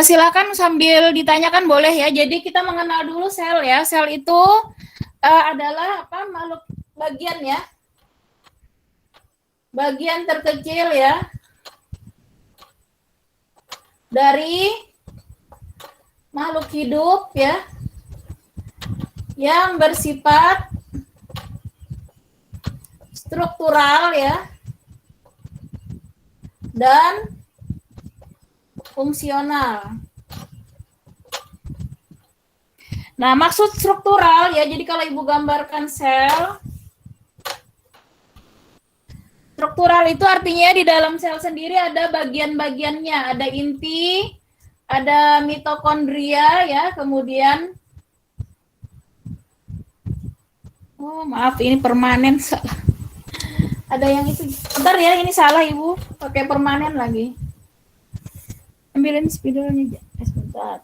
Silakan sambil ditanyakan boleh ya. Jadi kita mengenal dulu sel ya. Sel itu adalah apa? Makhluk bagian ya. Bagian terkecil ya dari makhluk hidup ya yang bersifat struktural ya dan fungsional. Nah, maksud struktural ya, jadi kalau Ibu gambarkan sel, struktural itu artinya di dalam sel sendiri ada bagian-bagiannya, ada inti, ada mitokondria ya, kemudian maaf ini permanen. Ada yang itu. Bentar ya, ini salah Ibu, pakai permanen lagi. Ambilin spidolnya aja. Sebentar.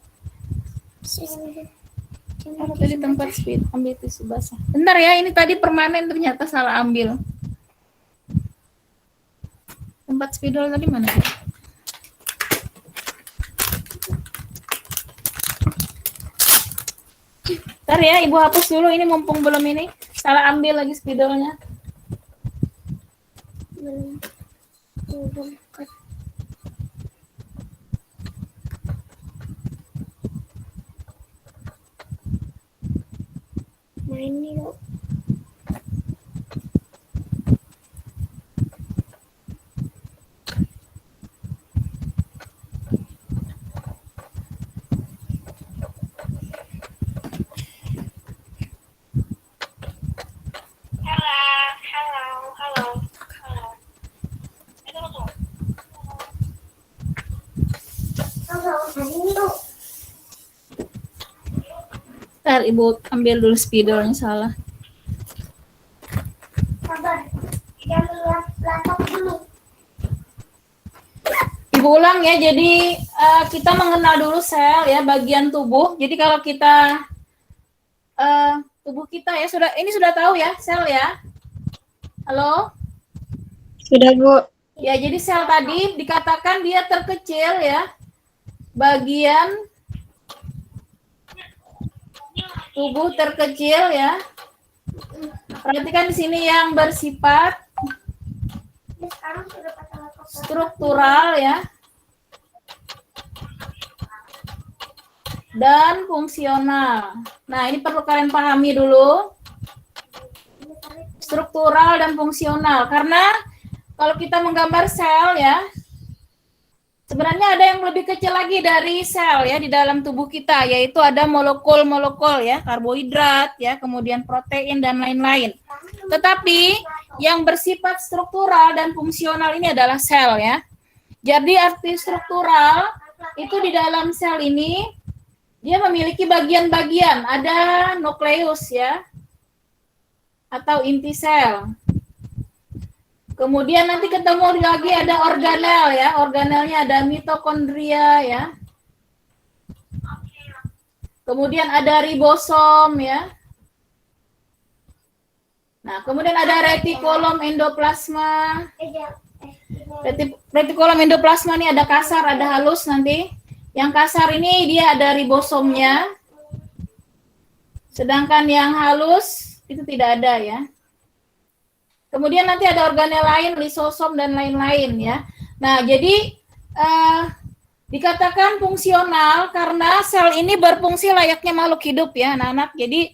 Oh, tadi tempat speed, ambil tisu basah. Bentar ya, ini tadi permanen ternyata salah ambil. Tempat spidol tadi mana? Bentar ya, Ibu hapus dulu ini mumpung belum ini. Salah ambil lagi spidolnya. Ini loh. Ntar Ibu ambil dulu spidolnya salah. Ibu ulang ya, jadi kita mengenal dulu sel ya, bagian tubuh. Jadi kalau kita tubuh kita ya ini sudah tahu ya sel ya. Halo? Sudah Bu. Ya, jadi sel tadi dikatakan dia terkecil ya, bagian tubuh terkecil ya. Perhatikan di sini yang bersifat struktural ya dan fungsional. Nah, ini perlu kalian pahami dulu. Struktural dan fungsional, karena kalau kita menggambar sel ya, sebenarnya ada yang lebih kecil lagi dari sel ya di dalam tubuh kita, yaitu ada molekul-molekul ya, karbohidrat ya, kemudian protein dan lain-lain. Tetapi yang bersifat struktural dan fungsional ini adalah sel ya. Jadi arti struktural itu di dalam sel ini dia memiliki bagian-bagian, ada nukleus ya, atau inti sel. Kemudian nanti ketemu lagi ada organel ya, organelnya ada mitokondria ya. Kemudian ada ribosom ya. Nah, kemudian ada retikulum endoplasma. Retikulum endoplasma ini ada kasar, ada halus nanti. Yang kasar ini dia ada ribosomnya. Sedangkan yang halus itu tidak ada ya. Kemudian nanti ada organel lain, lisosom dan lain-lain ya. Nah, jadi dikatakan fungsional karena sel ini berfungsi layaknya makhluk hidup ya, anak-anak. Jadi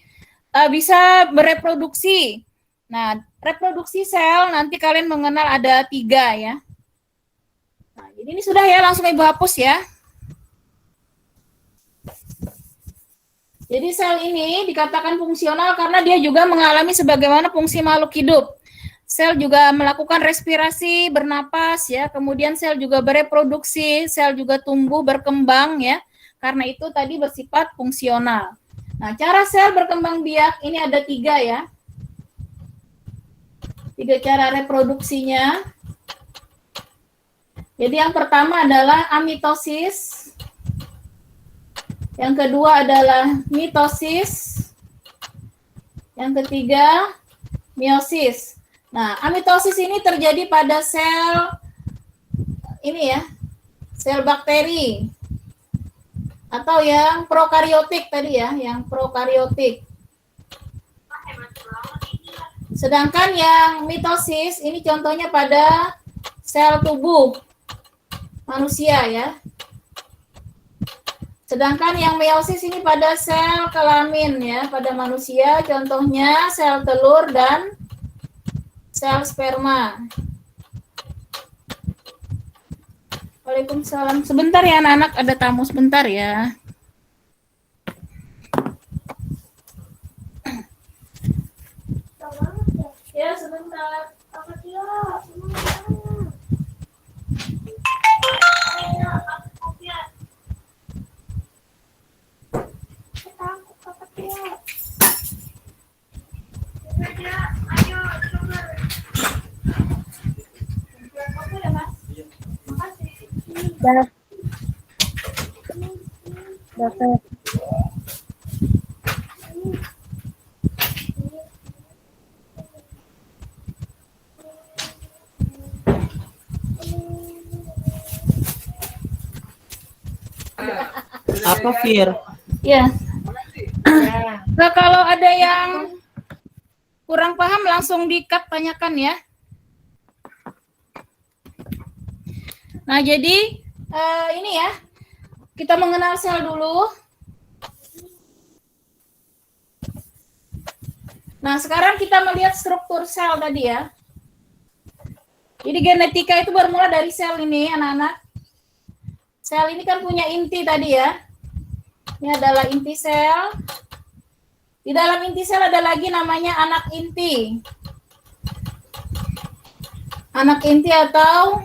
bisa bereproduksi. Nah, reproduksi sel nanti kalian mengenal ada 3 ya. Nah, jadi ini sudah ya, langsung Ibu hapus ya. Jadi sel ini dikatakan fungsional karena dia juga mengalami sebagaimana fungsi makhluk hidup. Sel juga melakukan respirasi, bernapas ya, kemudian sel juga bereproduksi, sel juga tumbuh, berkembang ya. Karena itu tadi bersifat fungsional. Nah, cara sel berkembang biak ini ada 3 ya. 3 cara reproduksinya. Jadi yang pertama adalah amitosis. Yang kedua adalah mitosis. Yang ketiga meiosis. Nah, amitosis ini terjadi pada sel ini ya, sel bakteri. Atau yang prokariotik tadi ya, yang prokariotik. Sedangkan yang mitosis ini contohnya pada sel tubuh manusia ya. Sedangkan yang meiosis ini pada sel kelamin ya, pada manusia contohnya sel telur dan sel sperma. Waalaikumsalam. Sebentar ya anak-anak, ada tamu sebentar ya. Ya sebentar. Dapat. Apa Fir? Ya. Nah, kalau ada yang kurang paham langsung di-cut tanyakan ya. Nah, jadi ini ya. Kita mengenal sel dulu. Nah, sekarang kita melihat struktur sel tadi ya. Jadi genetika itu bermula dari sel ini, anak-anak. Sel ini kan punya inti tadi ya. Ini adalah inti sel. Di dalam inti sel ada lagi namanya anak inti. Anak inti atau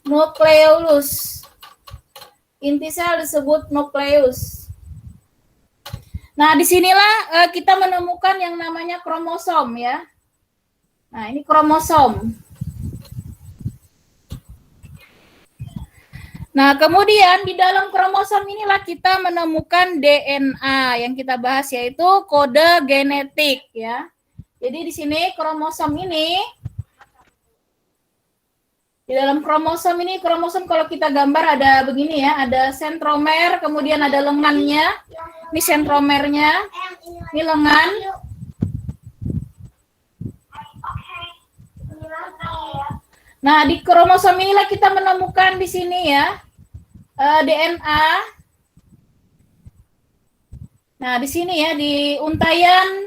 nukleolus. Inti sel disebut nukleus. Nah, disinilah kita menemukan yang namanya kromosom ya. Nah, ini kromosom. Nah, kemudian di dalam kromosom inilah kita menemukan DNA yang kita bahas, yaitu kode genetik ya. Jadi di sini kromosom ini, di dalam kromosom ini, kromosom kalau kita gambar ada begini ya, ada sentromer, kemudian ada lengannya. Ini sentromernya, ini lengan. Nah, di kromosom inilah kita menemukan di sini ya, DNA. Nah, di sini ya, di untayan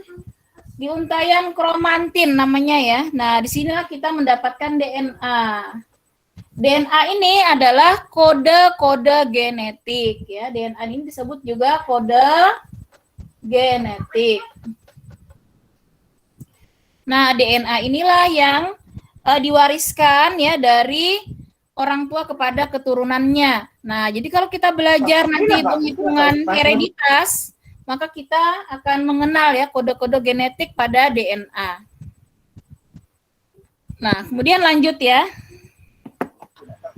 kromatin namanya ya. Nah, di sinilah kita mendapatkan DNA. DNA ini adalah kode-kode genetik ya. DNA ini disebut juga kode genetik. Nah, DNA inilah yang diwariskan ya dari orang tua kepada keturunannya. Nah, jadi kalau kita belajar nanti hitung-hitungan hereditas, maka kita akan mengenal ya kode-kode genetik pada DNA. Nah, kemudian lanjut ya.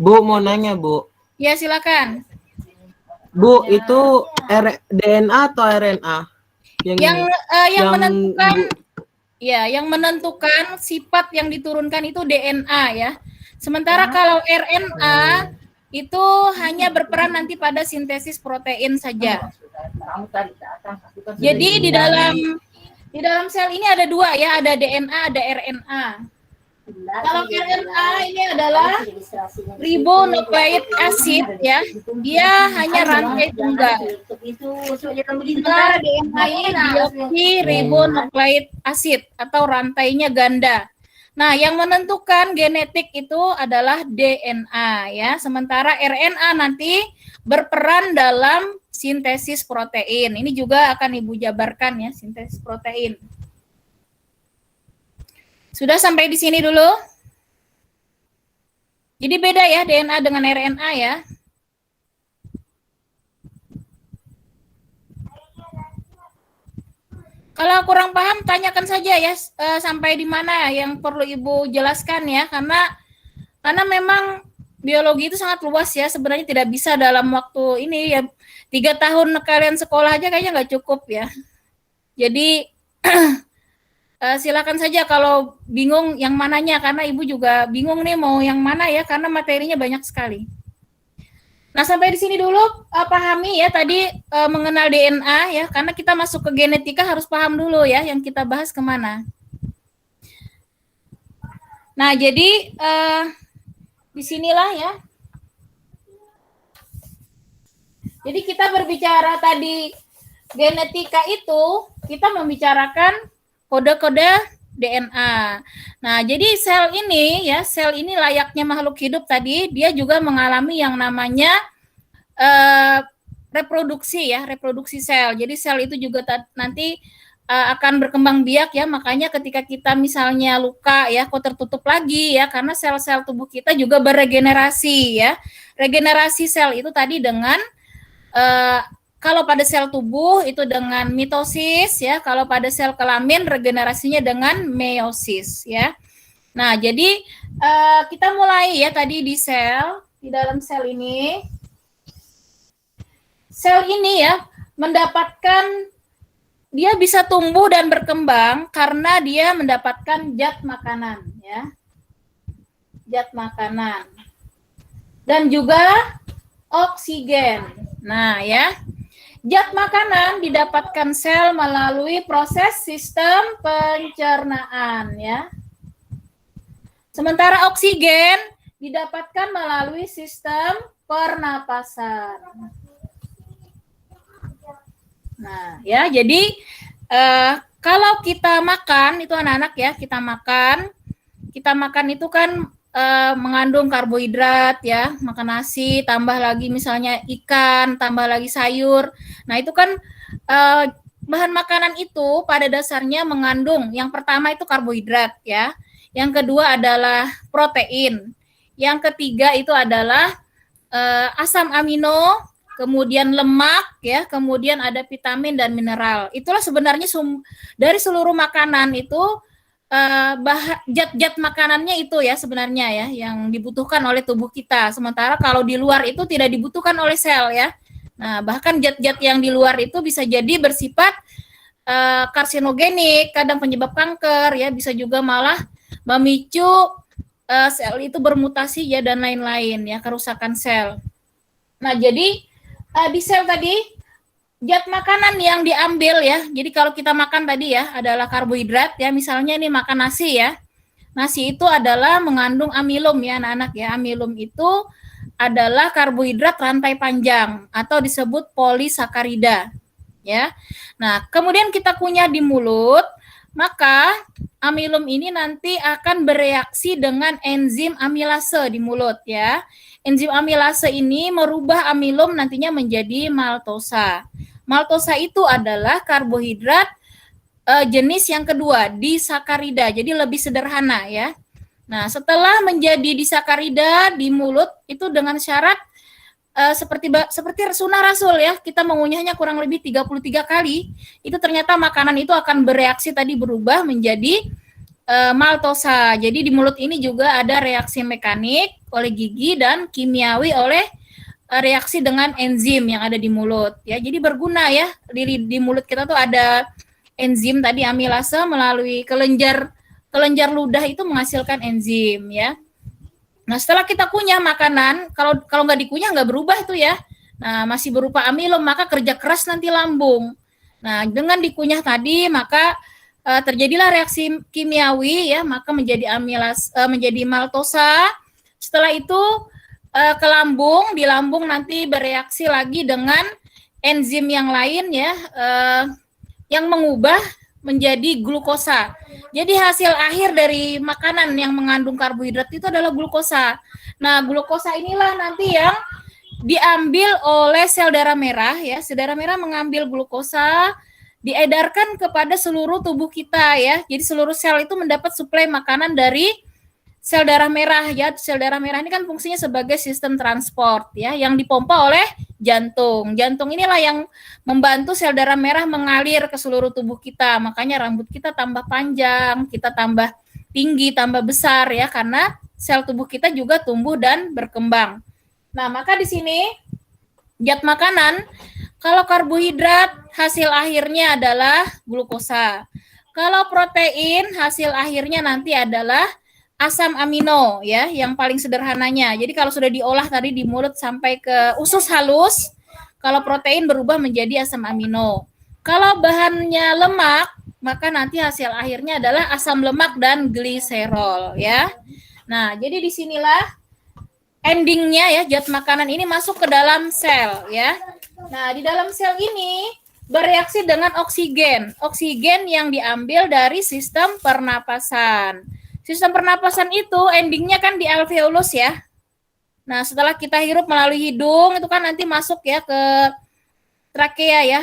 Bu, mau nanya, Bu. Ya, silakan. Bu, itu DNA atau RNA? Yang menentukan Bu, ya, yang menentukan sifat yang diturunkan itu DNA ya. Sementara kalau RNA itu hanya berperan nanti pada sintesis protein saja. Jadi di dalam sel ini ada dua ya, ada DNA, ada RNA. Kalau RNA ini adalah ribonucleic acid ya, dia hanya rantai tunggal. Sementara DNA ini deoksiribonucleic acid atau rantainya ganda. Nah, yang menentukan genetik itu adalah DNA ya, sementara RNA nanti berperan dalam sintesis protein. Ini juga akan Ibu jabarkan ya, sintesis protein. Sudah sampai di sini dulu? Jadi beda ya DNA dengan RNA ya. Kalau kurang paham, tanyakan saja ya sampai di mana yang perlu Ibu jelaskan ya, karena memang biologi itu sangat luas ya, sebenarnya tidak bisa dalam waktu ini ya, 3 tahun kalian sekolah aja kayaknya nggak cukup ya. Jadi silakan saja kalau bingung yang mananya, karena Ibu juga bingung nih mau yang mana ya, karena materinya banyak sekali. Nah, sampai di sini dulu pahami ya tadi mengenal DNA ya, karena kita masuk ke genetika harus paham dulu ya yang kita bahas kemana. Nah, jadi disinilah ya. Jadi kita berbicara tadi genetika itu, kita membicarakan kode-kode DNA. Nah, jadi sel ini layaknya makhluk hidup tadi, dia juga mengalami yang namanya reproduksi sel. Jadi sel itu juga nanti akan berkembang biak ya, makanya ketika kita misalnya luka ya, kok tertutup lagi ya, karena sel-sel tubuh kita juga beregenerasi ya. Regenerasi sel itu tadi dengan kalau pada sel tubuh itu dengan mitosis ya, kalau pada sel kelamin regenerasinya dengan meiosis ya. Nah, jadi kita mulai ya tadi di dalam sel ini. Sel ini ya mendapatkan, dia bisa tumbuh dan berkembang karena dia mendapatkan zat makanan ya. Zat makanan. Dan juga oksigen. Nah, ya. Zat makanan didapatkan sel melalui proses sistem pencernaan ya. Sementara oksigen didapatkan melalui sistem pernapasan. Nah, ya, jadi kalau kita makan itu anak-anak ya, kita makan itu kan mengandung karbohidrat ya, makan nasi, tambah lagi misalnya ikan, tambah lagi sayur. Nah, itu kan bahan makanan itu pada dasarnya mengandung, yang pertama itu karbohidrat ya, yang kedua adalah protein, yang ketiga itu adalah asam amino, kemudian lemak ya, kemudian ada vitamin dan mineral. Itulah sebenarnya dari seluruh makanan itu zat-zat makanannya itu ya sebenarnya ya yang dibutuhkan oleh tubuh kita. Sementara kalau di luar itu tidak dibutuhkan oleh sel ya. Nah, bahkan zat-zat yang di luar itu bisa jadi bersifat karsinogenik, kadang penyebab kanker ya, bisa juga malah memicu sel itu bermutasi ya dan lain-lain ya, kerusakan sel. Nah, jadi di sel tadi zat makanan yang diambil ya. Jadi kalau kita makan tadi ya adalah karbohidrat ya. Misalnya ini makan nasi ya. Nasi itu adalah mengandung amilum ya anak-anak ya. Amilum itu adalah karbohidrat rantai panjang atau disebut polisakarida ya. Nah, kemudian kita kunyah di mulut, maka amilum ini nanti akan bereaksi dengan enzim amilase di mulut ya. Enzim amilase ini merubah amilum nantinya menjadi maltosa. Maltosa itu adalah karbohidrat jenis yang kedua, disakarida. Jadi lebih sederhana ya. Nah, setelah menjadi disakarida di mulut itu dengan syarat seperti sunnah Rasul ya, kita mengunyahnya kurang lebih 33 kali, itu ternyata makanan itu akan bereaksi tadi berubah menjadi maltosa. Jadi di mulut ini juga ada reaksi mekanik oleh gigi dan kimiawi oleh reaksi dengan enzim yang ada di mulut ya. Jadi berguna ya, di mulut kita tuh ada enzim tadi amilase, melalui kelenjar ludah itu menghasilkan enzim ya. Nah, setelah kita kunyah makanan, kalau nggak dikunyah nggak berubah itu ya. Nah, masih berupa amilum, maka kerja keras nanti lambung. Nah, dengan dikunyah tadi maka terjadilah reaksi kimiawi ya, maka menjadi menjadi maltosa. Setelah itu ke lambung, di lambung nanti bereaksi lagi dengan enzim yang lain ya, yang mengubah menjadi glukosa. Jadi hasil akhir dari makanan yang mengandung karbohidrat itu adalah glukosa. Nah, glukosa inilah nanti yang diambil oleh sel darah merah ya. Sel darah merah mengambil glukosa, diedarkan kepada seluruh tubuh kita ya. Jadi seluruh sel itu mendapat suplai makanan dari sel darah merah ya. Sel darah merah ini kan fungsinya sebagai sistem transport ya, yang dipompa oleh jantung. Jantung inilah yang membantu sel darah merah mengalir ke seluruh tubuh kita. Makanya rambut kita tambah panjang, kita tambah tinggi, tambah besar ya, karena sel tubuh kita juga tumbuh dan berkembang. Nah, maka di sini zat makanan, kalau karbohidrat hasil akhirnya adalah glukosa. Kalau protein hasil akhirnya nanti adalah asam amino ya, yang paling sederhananya. Jadi kalau sudah diolah tadi di mulut sampai ke usus halus, kalau protein berubah menjadi asam amino. Kalau bahannya lemak, maka nanti hasil akhirnya adalah asam lemak dan gliserol ya. Nah, jadi disinilah endingnya ya, zat makanan ini masuk ke dalam sel ya. Nah, di dalam sel ini bereaksi dengan oksigen. Oksigen yang diambil dari sistem pernapasan. Sistem pernapasan itu endingnya kan di alveolus ya. Nah, setelah kita hirup melalui hidung, itu kan nanti masuk ya ke trakea ya,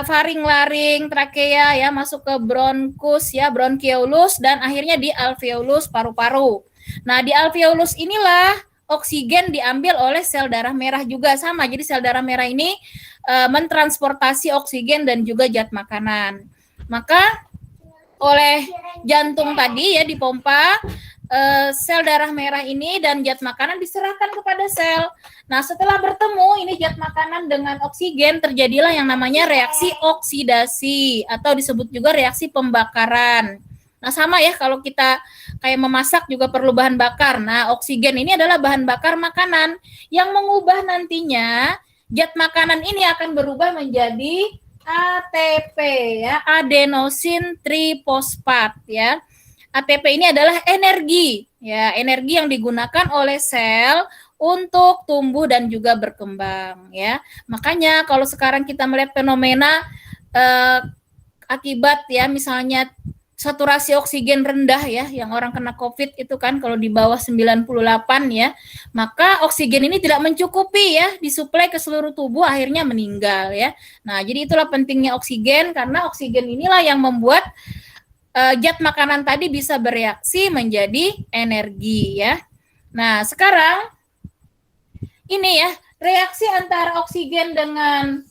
faring-laring, trakea ya, masuk ke bronkus ya, bronkiolus, dan akhirnya di alveolus paru-paru. Nah, di alveolus inilah oksigen diambil oleh sel darah merah juga sama. Jadi sel darah merah ini mentransportasi oksigen dan juga zat makanan. Maka oleh jantung tadi ya dipompa, sel darah merah ini dan zat makanan diserahkan kepada sel. Nah, setelah bertemu ini zat makanan dengan oksigen, terjadilah yang namanya reaksi oksidasi atau disebut juga reaksi pembakaran. Nah, sama ya kalau kita kayak memasak juga perlu bahan bakar. Nah, oksigen ini adalah bahan bakar makanan yang mengubah nantinya zat makanan ini akan berubah menjadi ATP ya, adenosin trifosfat ya. ATP ini adalah energi ya, energi yang digunakan oleh sel untuk tumbuh dan juga berkembang ya. Makanya kalau sekarang kita melihat fenomena akibat ya misalnya saturasi oksigen rendah ya, yang orang kena COVID itu kan kalau di bawah 98 ya, maka oksigen ini tidak mencukupi ya, disuplai ke seluruh tubuh akhirnya meninggal ya. Nah, jadi itulah pentingnya oksigen karena oksigen inilah yang membuat zat makanan tadi bisa bereaksi menjadi energi ya. Nah, sekarang ini ya, reaksi antara oksigen dengan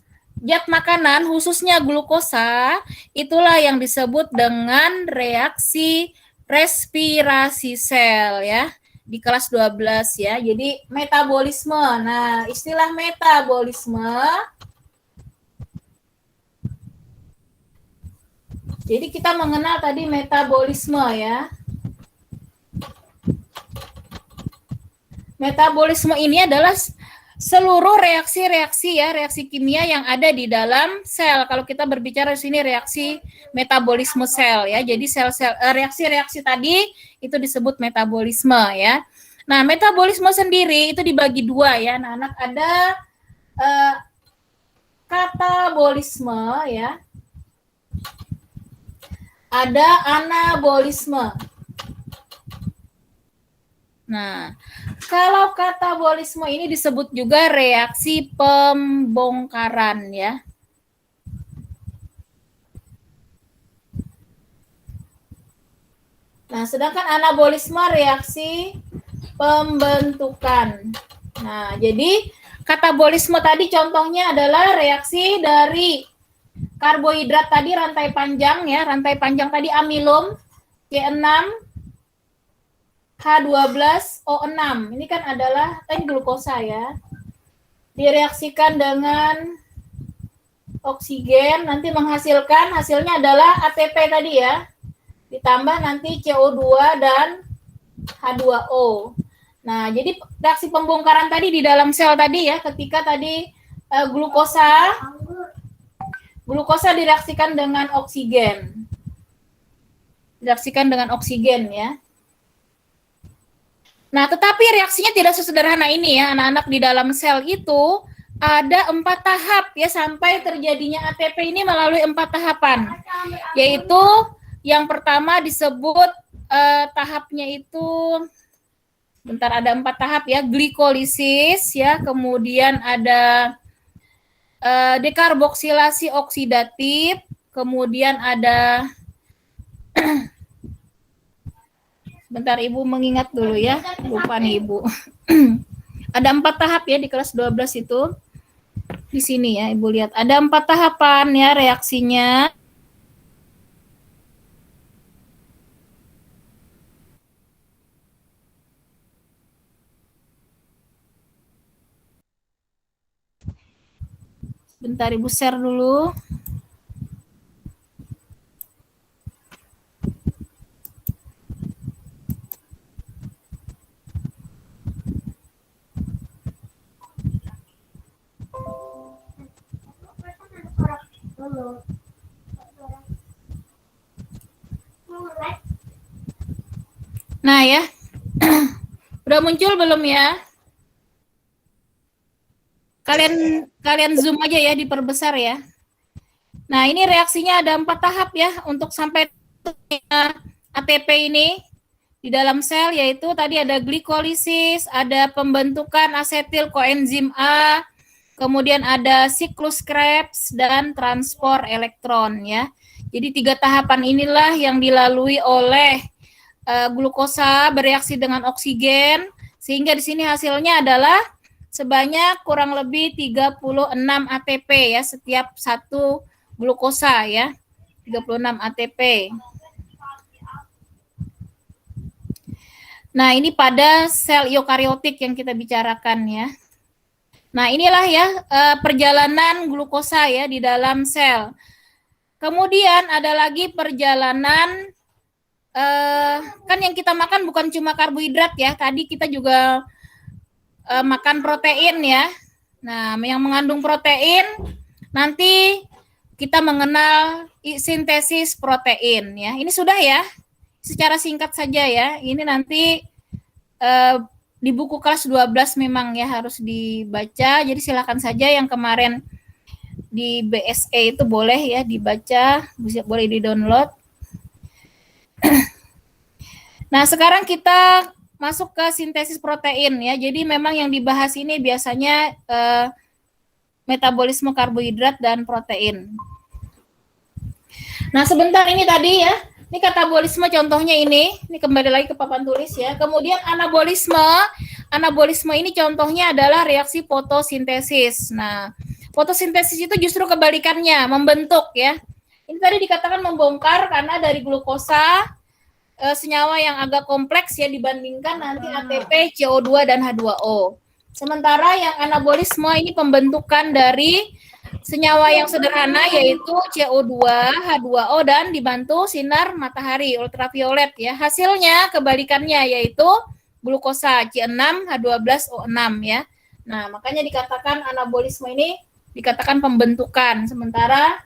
zat makanan khususnya glukosa itulah yang disebut dengan reaksi respirasi sel ya di kelas 12 ya. Jadi metabolisme. Nah, istilah metabolisme jadi kita mengenal tadi metabolisme ya. Metabolisme ini adalah seluruh reaksi-reaksi ya, reaksi kimia yang ada di dalam sel. Kalau kita berbicara di sini reaksi metabolisme sel ya. Jadi sel-sel reaksi-reaksi tadi itu disebut metabolisme ya. Nah, metabolisme sendiri itu dibagi dua ya. Anak-anak ada katabolisme ya. Ada anabolisme. Nah, kalau katabolisme ini disebut juga reaksi pembongkaran ya. Nah, sedangkan anabolisme reaksi pembentukan. Nah, jadi katabolisme tadi contohnya adalah reaksi dari karbohidrat tadi rantai panjang ya, rantai panjang tadi amilum C6 H12O6. Ini kan adalah glukosa ya. Direaksikan dengan oksigen, nanti menghasilkan hasilnya adalah ATP tadi ya. Ditambah nanti CO2 dan H2O. Nah, jadi reaksi pembongkaran tadi di dalam sel tadi ya, ketika tadi glukosa direaksikan dengan oksigen. Direaksikan dengan oksigen ya. Nah, tetapi reaksinya tidak sesederhana ini ya, anak-anak. Di dalam sel itu ada 4 tahap ya, sampai terjadinya ATP ini melalui 4 tahapan. Yaitu yang pertama disebut tahapnya itu, bentar, ada 4 tahap ya, glikolisis ya, kemudian ada dekarboksilasi oksidatif, kemudian ada bentar, Ibu mengingat dulu ya, lupa nih Ibu. Ada 4 tahap ya di kelas 12 itu. Di sini ya, Ibu lihat. Ada 4 tahapan ya reaksinya. Bentar, Ibu share dulu. Nah ya, udah muncul belum ya? Kalian zoom aja ya, diperbesar ya. Nah ini reaksinya ada 4 tahap ya untuk sampai ATP ini di dalam sel, yaitu tadi ada glikolisis, ada pembentukan asetil koenzim A, kemudian ada siklus Krebs dan transport elektron ya. Jadi 3 tahapan inilah yang dilalui oleh glukosa bereaksi dengan oksigen, sehingga di sini hasilnya adalah sebanyak kurang lebih 36 ATP ya setiap satu glukosa ya. 36 ATP. Nah, ini pada sel eukariotik yang kita bicarakan ya. Nah, inilah ya perjalanan glukosa ya di dalam sel. Kemudian ada lagi perjalanan kan yang kita makan bukan cuma karbohidrat ya. Tadi kita juga makan protein ya. Nah, yang mengandung protein nanti kita mengenal sintesis protein ya. Ini sudah ya. Secara singkat saja ya. Ini nanti di buku kelas 12 memang ya harus dibaca. Jadi silakan saja yang kemarin di BSE itu boleh ya dibaca, boleh di-download. Nah, sekarang kita masuk ke sintesis protein ya. Jadi memang yang dibahas ini biasanya metabolisme karbohidrat dan protein. Nah, sebentar ini tadi ya. Ini katabolisme contohnya ini kembali lagi ke papan tulis ya. Kemudian anabolisme. Anabolisme ini contohnya adalah reaksi fotosintesis. Nah, fotosintesis itu justru kebalikannya, membentuk ya. Ini tadi dikatakan membongkar karena dari glukosa senyawa yang agak kompleks ya dibandingkan nanti ATP, CO2 dan H2O. Sementara yang anabolisme ini pembentukan dari senyawa yang sederhana yaitu CO2, H2O dan dibantu sinar matahari ultraviolet ya. Hasilnya kebalikannya yaitu glukosa C6, H12O6 ya. Nah, makanya dikatakan anabolisme ini dikatakan pembentukan, sementara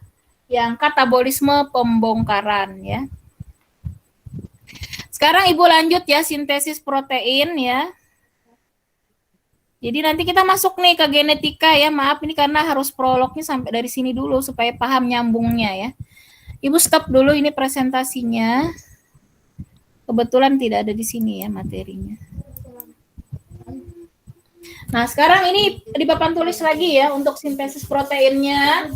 yang katabolisme pembongkaran ya. Sekarang Ibu lanjut ya sintesis protein ya. Jadi nanti kita masuk nih ke genetika ya. Maaf ini karena harus prolognya sampai dari sini dulu supaya paham nyambungnya ya. Ibu stop dulu ini presentasinya. Kebetulan tidak ada di sini ya materinya. Nah, sekarang ini di papan tulis lagi ya untuk sintesis proteinnya.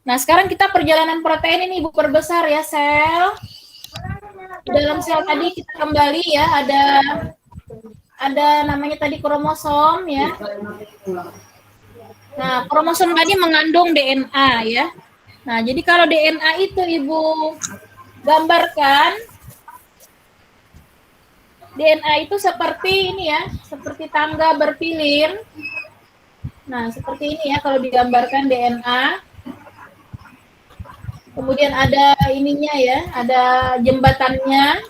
Nah, sekarang kita perjalanan protein ini Ibu perbesar ya sel. Di dalam sel tadi kita kembali ya, ada namanya tadi kromosom ya. Nah, kromosom tadi mengandung DNA ya. Nah, jadi kalau DNA itu Ibu gambarkan, DNA itu seperti ini ya, seperti tangga berpilin. Nah, seperti ini ya kalau digambarkan DNA. Kemudian ada ininya ya, ada jembatannya,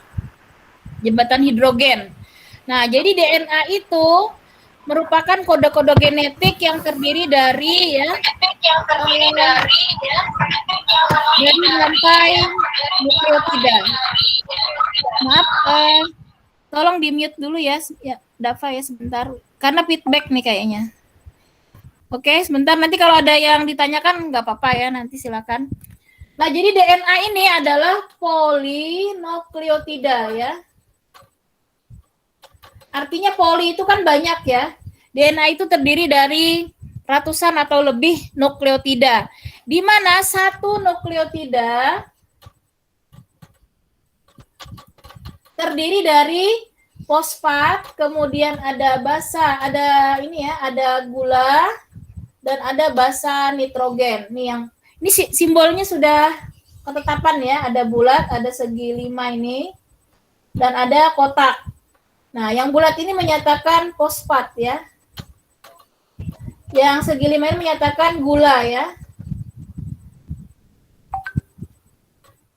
jembatan hidrogen. Nah, jadi DNA itu merupakan kode-kode genetik yang terdiri dari dari rantai nukleotida. Maaf, tolong di mute dulu ya, Dava ya sebentar, karena feedback nih kayaknya. Oke, sebentar nanti kalau ada yang ditanyakan nggak apa-apa ya, nanti silakan. Nah, jadi DNA ini adalah polinukleotida ya. Artinya poli itu kan banyak ya. DNA itu terdiri dari ratusan atau lebih nukleotida. Di mana satu nukleotida terdiri dari fosfat, kemudian ada basa, ada ini ya, ada gula dan ada basa nitrogen. Nih yang ini simbolnya sudah ketetapan ya, ada bulat, ada segi 5 ini, dan ada kotak. Nah, yang bulat ini menyatakan fosfat ya. Yang segi 5 ini menyatakan gula ya.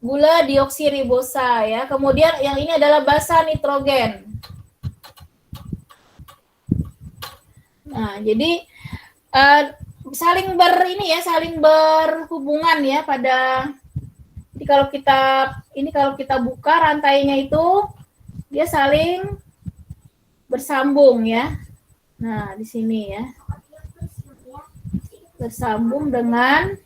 Gula deoksiribosa ya. Kemudian yang ini adalah basa nitrogen. Nah, jadi eh, saling berhubungan ya pada. Jadi kalau kita buka rantainya itu dia saling bersambung ya. Nah, di sini ya. Bersambung dengan,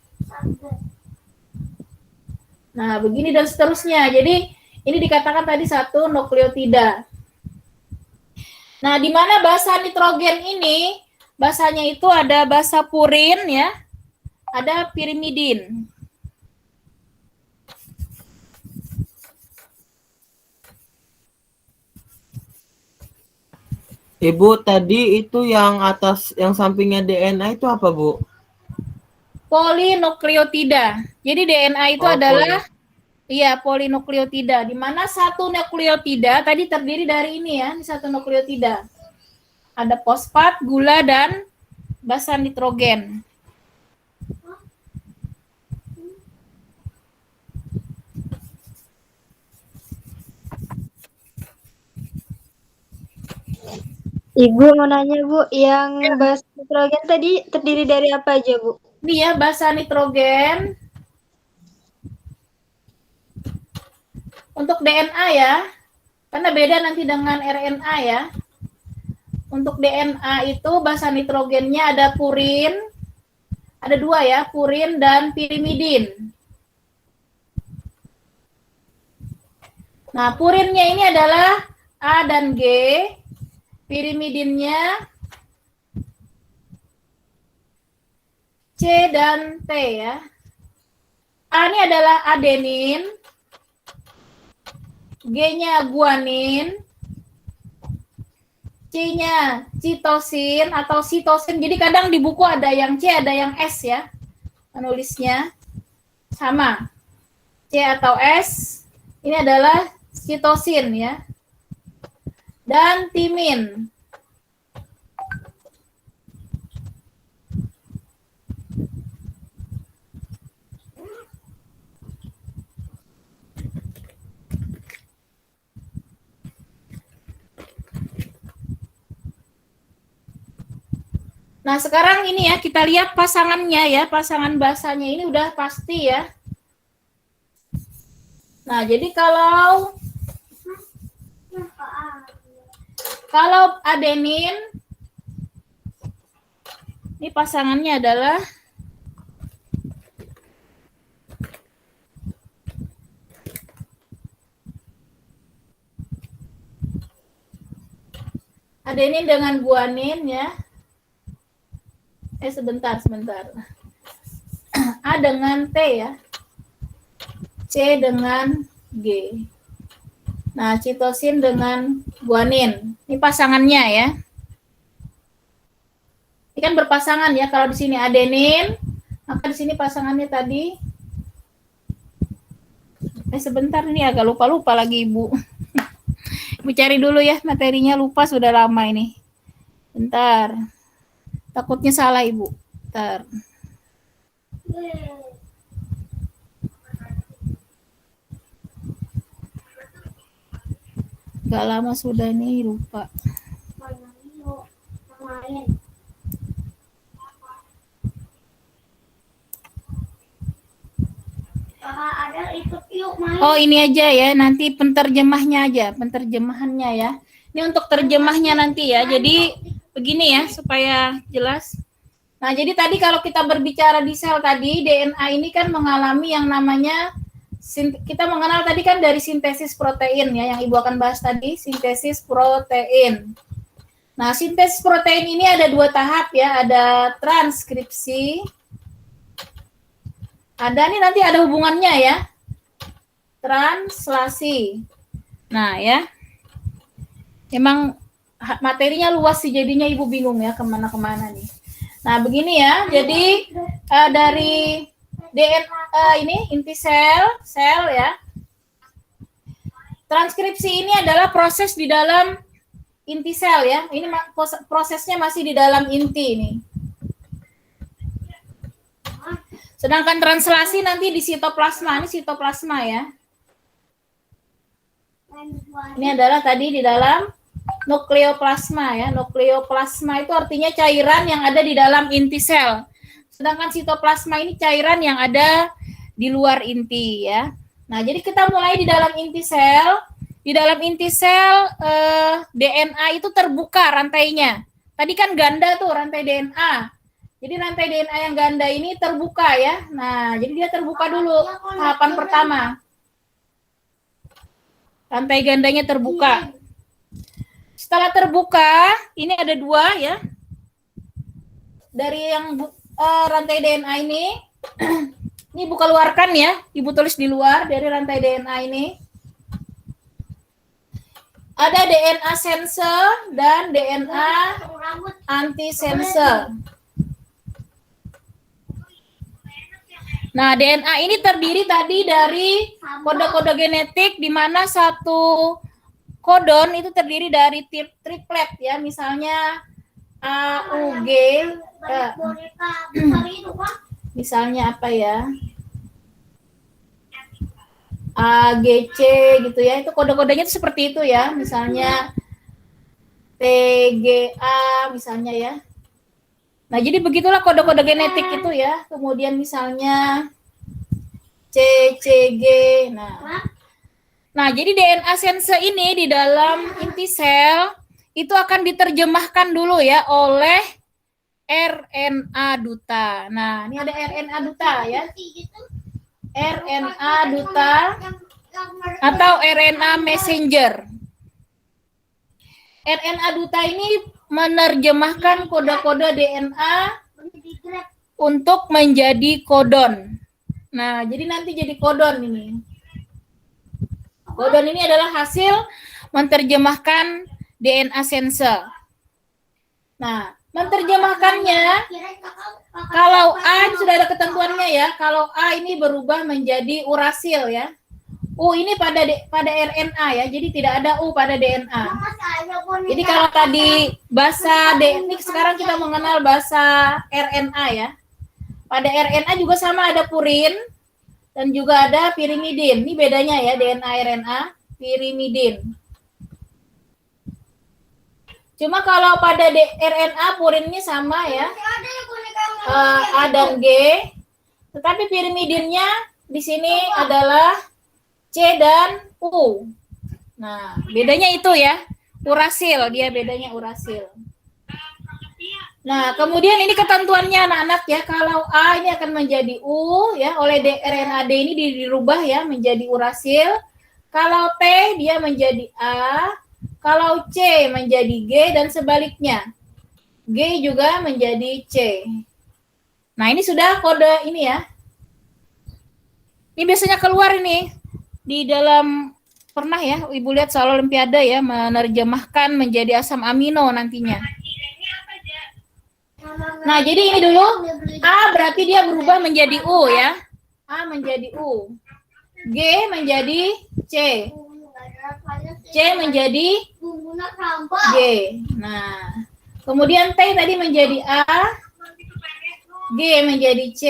nah begini dan seterusnya. Jadi ini dikatakan tadi satu nukleotida. Nah, di mana basa nitrogen ini, basanya itu ada basa purin ya, ada pirimidin. Ibu, tadi itu yang atas, yang sampingnya DNA itu apa, Bu? Polinukleotida. Jadi DNA itu Oh, adalah polinukleotida, di mana satu nukleotida tadi terdiri dari ini ya, satu nukleotida. Ada fosfat, gula, dan basa nitrogen. Ibu mau nanya Bu, yang basa nitrogen tadi terdiri dari apa aja Bu? Ini ya basa nitrogen. Untuk DNA ya, karena beda nanti dengan RNA ya. Untuk DNA itu basa nitrogennya ada purin, ada dua ya, purin dan pirimidin. Nah, purinnya ini adalah A dan G, pirimidinnya C dan T ya. A ini adalah adenin, G-nya guanin, C-nya citosin atau sitosin. Jadi kadang di buku ada yang C, ada yang S ya. Penulisnya sama. C atau S. Ini adalah sitosin ya. Dan timin. Nah, sekarang ini ya, kita lihat pasangannya ya, pasangan basanya ini udah pasti ya. Nah, jadi kalau adenin, ini pasangannya adalah adenin dengan guanin ya. Sebentar. A dengan T ya. C dengan G. Nah, citosin dengan guanin. Ini pasangannya ya. Ini kan berpasangan ya. Kalau di sini adenin, maka di sini pasangannya tadi. Sebentar, ini agak lupa lagi Ibu. Ibu cari dulu ya materinya, lupa sudah lama ini. Bentar. Takutnya salah Ibu. Bentar. Gak lama sudah ini, lupa. Oh, ini aja ya, nanti penterjemahnya aja, penterjemahannya ya. Ini untuk terjemahnya nanti ya. Jadi begini ya supaya jelas. Nah, jadi tadi kalau kita berbicara di sel tadi, DNA ini kan mengalami yang namanya, kita mengenal tadi kan dari sintesis protein ya, yang Ibu akan bahas tadi, sintesis protein. Nah, sintesis protein ini ada dua tahap ya, ada transkripsi, ada nih nanti ada hubungannya ya, translasi. Nah ya, emang materinya luas sih, jadinya Ibu bingung ya kemana-kemana nih. Nah begini ya, jadi dari DNA ini inti sel ya. Transkripsi ini adalah proses di dalam inti sel ya. Ini prosesnya masih di dalam inti ini. Sedangkan translasi nanti di sitoplasma. Ini sitoplasma ya. Ini adalah tadi di dalam nukleoplasma ya. Nukleoplasma itu artinya cairan yang ada di dalam inti sel. Sedangkan sitoplasma ini cairan yang ada di luar inti ya. Nah, jadi kita mulai di dalam inti sel. Di dalam inti sel DNA itu terbuka rantainya. Tadi kan ganda tuh rantai DNA. Jadi rantai DNA yang ganda ini terbuka ya. Nah, jadi dia terbuka dulu tahapan pertama. Rantai gandanya terbuka. Setelah terbuka, ini ada dua ya. Dari yang rantai DNA ini, ini Ibu keluarkan ya. Ibu tulis di luar dari rantai DNA ini. Ada DNA sensor dan DNA antisense. Nah, DNA ini terdiri tadi dari kode-kode genetik di mana satu kodon itu terdiri dari triplet ya, misalnya A, U, G, misalnya apa ya? A, G, C gitu ya. Itu kode-kodenya itu seperti itu ya. Misalnya T, G, A misalnya ya. Nah, jadi begitulah kode-kode genetik itu ya. Kemudian misalnya C, C, G. Nah, jadi DNA sense ini di dalam inti sel itu akan diterjemahkan dulu ya oleh RNA duta. Nah, ini ada RNA duta ya. RNA duta atau RNA messenger. RNA duta ini menerjemahkan kode-kode DNA untuk menjadi kodon. Nah, jadi nanti jadi kodon ini. Kodon ini adalah hasil menerjemahkan DNA sense. Nah, menerjemahkannya, kalau A sudah ada ketentuannya ya, kalau A ini berubah menjadi urasil ya. U ini pada RNA ya, jadi tidak ada U pada DNA. Jadi kalau tadi bahasa DNA, sekarang kita mengenal bahasa RNA ya. Pada RNA juga sama ada purin dan juga ada pirimidin. Ini bedanya ya DNA RNA, pirimidin. Cuma kalau pada RNA purinnya sama ya, A dan G, tetapi pirimidinnya di sini adalah C dan U. Nah, bedanya itu ya, urasil, dia bedanya urasil. Nah, kemudian ini ketentuannya anak-anak ya, kalau A ini akan menjadi U ya, oleh RNA-D ini dirubah ya menjadi urasil. Kalau T dia menjadi A, kalau C menjadi G dan sebaliknya. G juga menjadi C. Nah, ini sudah kode ini ya. Ini biasanya keluar ini di dalam, pernah ya Ibu lihat soal olimpiade ya, menerjemahkan menjadi asam amino nantinya. Nah, jadi ini dulu A berarti dia berubah menjadi U ya. A menjadi U. G menjadi C. C menjadi G. Nah, kemudian T tadi menjadi A, G menjadi C,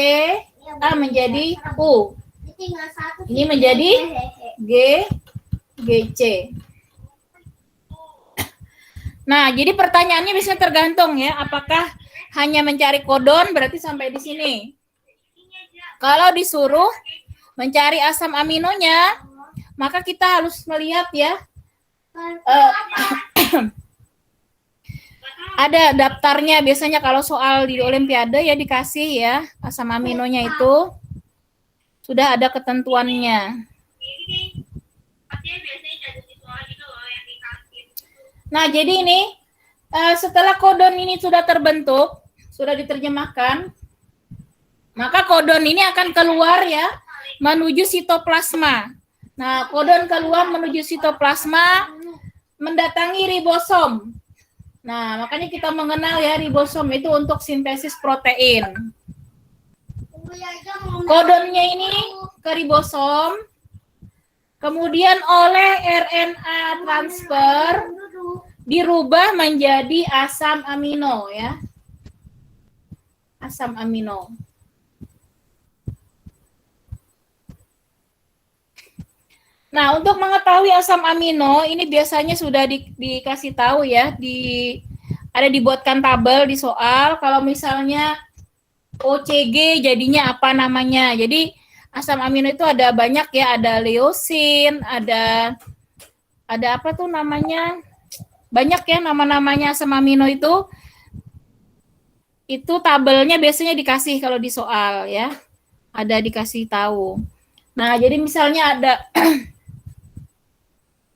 A menjadi U. Ini menjadi G, GC. Nah, jadi pertanyaannya biasanya tergantung ya, apakah hanya mencari kodon berarti sampai di sini. Kalau disuruh mencari asam aminonya, maka kita harus melihat ya, ada daftarnya biasanya kalau soal di olimpiade ya dikasih ya asam aminonya itu sudah ada ketentuannya. Nah, jadi ini setelah kodon ini sudah terbentuk, sudah diterjemahkan, maka kodon ini akan keluar ya menuju sitoplasma. Nah, kodon keluar menuju sitoplasma mendatangi ribosom. Nah, makanya kita mengenal ya ribosom itu untuk sintesis protein. Kodonnya ini ke ribosom, kemudian oleh RNA transfer dirubah menjadi asam amino ya. Asam amino. Nah, untuk mengetahui asam amino ini biasanya sudah dikasih tahu ya, ada dibuatkan tabel di soal. Kalau misalnya OCG jadinya apa namanya. Jadi asam amino itu ada banyak ya, ada leusin, ada apa tuh namanya? Banyak ya nama-namanya asam amino itu. Itu tabelnya biasanya dikasih kalau di soal ya. Ada dikasih tahu. Nah, jadi misalnya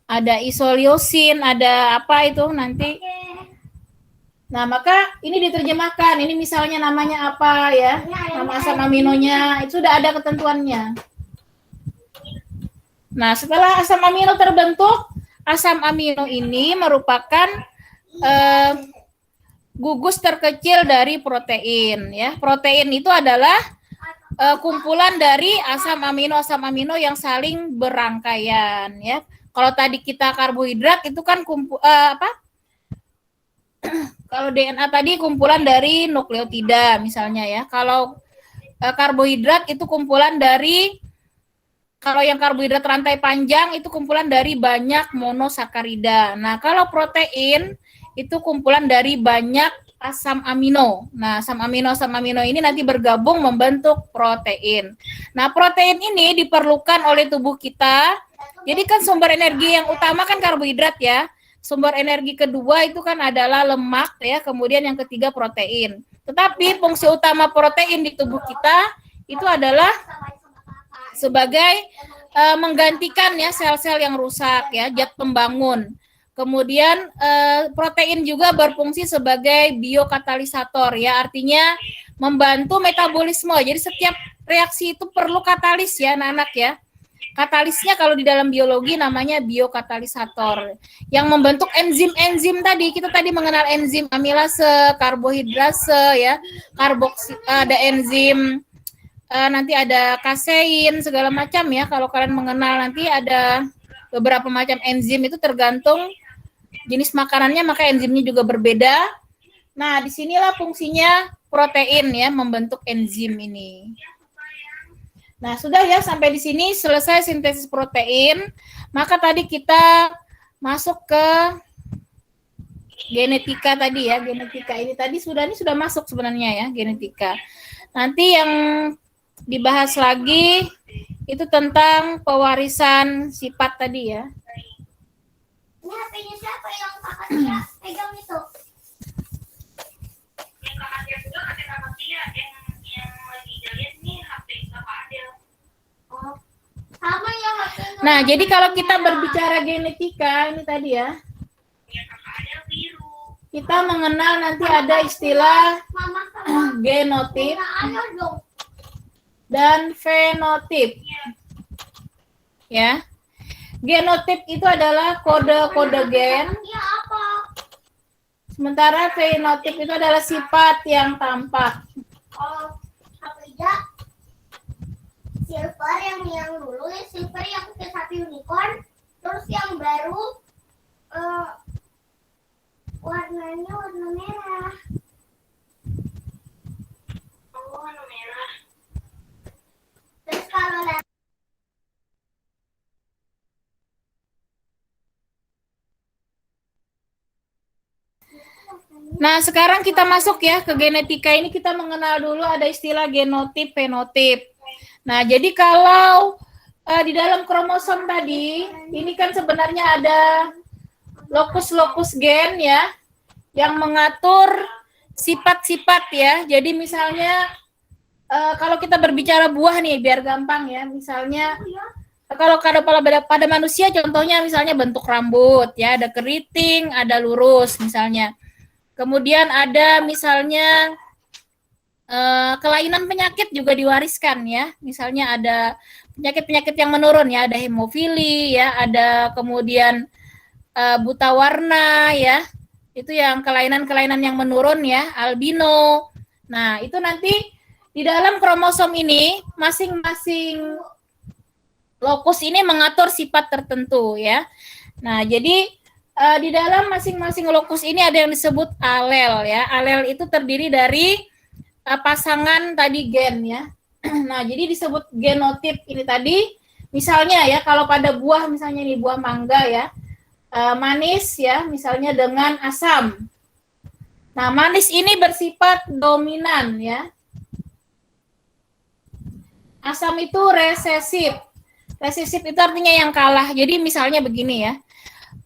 ada isoleusin, ada apa itu nanti. Nah, maka ini diterjemahkan. Ini misalnya namanya apa ya? Nama asam aminonya itu sudah ada ketentuannya. Nah, setelah asam amino terbentuk, asam amino ini merupakan gugus terkecil dari protein ya. Protein itu adalah kumpulan dari asam amino yang saling berangkaian ya. Kalau tadi kita karbohidrat itu kan kalau DNA tadi kumpulan dari nukleotida misalnya ya. Kalau karbohidrat itu kumpulan dari, kalau yang karbohidrat rantai panjang itu kumpulan dari banyak monosakarida. Nah, kalau protein itu kumpulan dari banyak asam amino. Nah, asam amino ini nanti bergabung membentuk protein. Nah, protein ini diperlukan oleh tubuh kita. Jadi kan sumber energi yang utama kan karbohidrat ya. Sumber energi kedua itu kan adalah lemak ya, kemudian yang ketiga protein. Tetapi fungsi utama protein di tubuh kita itu adalah sebagai menggantikan ya sel-sel yang rusak ya, zat pembangun. Kemudian protein juga berfungsi sebagai biokatalisator ya, artinya membantu metabolisme. Jadi setiap reaksi itu perlu katalis ya anak-anak ya. Katalisnya kalau di dalam biologi namanya biokatalisator yang membentuk enzim-enzim tadi. Kita tadi mengenal enzim amilase, karbohidrase ya, ada enzim nanti ada kasein segala macam ya. Kalau kalian mengenal nanti ada beberapa macam enzim, itu tergantung jenis makanannya maka enzimnya juga berbeda. Nah, disinilah fungsinya protein ya, membentuk enzim ini. Nah, sudah ya, sampai di sini selesai sintesis protein. Maka tadi kita masuk ke genetika tadi ya. Genetika ini tadi sudah masuk sebenarnya ya, genetika. Nanti yang dibahas lagi itu tentang pewarisan sifat tadi ya. Ini HP-nya siapa yang kakak dia pegang itu? Yang kakak dia pegang ada kakak dia yang lagi lihat nih HP kakak Adel. Oh, sama yang HP-nya. Nah, jadi kalau kita berbicara genetika ini tadi ya. Yang kakak Adel biru. Kita mengenal nanti ada istilah genotip dan fenotip. Ya. Genotip itu adalah kode-kode gen. Sementara fenotip itu adalah sifat yang tampak. Oh, Aprija silver yang dulu ya, silver yang ke sapi unicorn, terus yang baru warnanya warna merah. Oh, warna merah. Terus kalau Nah, sekarang kita masuk ya ke genetika ini, kita mengenal dulu ada istilah genotip, fenotip. Nah, jadi kalau di dalam kromosom tadi, ini kan sebenarnya ada lokus-lokus gen ya, yang mengatur sifat-sifat ya. Jadi misalnya kalau kita berbicara buah nih, biar gampang ya, misalnya kalau pada manusia contohnya misalnya bentuk rambut ya, ada keriting, ada lurus misalnya. Kemudian ada misalnya kelainan penyakit juga diwariskan ya. Misalnya ada penyakit-penyakit yang menurun ya, ada hemofili ya, ada kemudian buta warna ya. Itu yang kelainan-kelainan yang menurun ya, albino. Nah, itu nanti di dalam kromosom ini masing-masing lokus ini mengatur sifat tertentu ya. Nah, jadi di dalam masing-masing lokus ini ada yang disebut alel ya. Alel itu terdiri dari pasangan tadi gen ya. Nah, jadi disebut genotip ini tadi Misalnya ya, kalau pada buah misalnya nih buah mangga ya, manis ya, misalnya dengan asam. Nah, manis ini bersifat dominan ya. Asam itu resesif. Resesif itu artinya yang kalah. Jadi misalnya begini ya,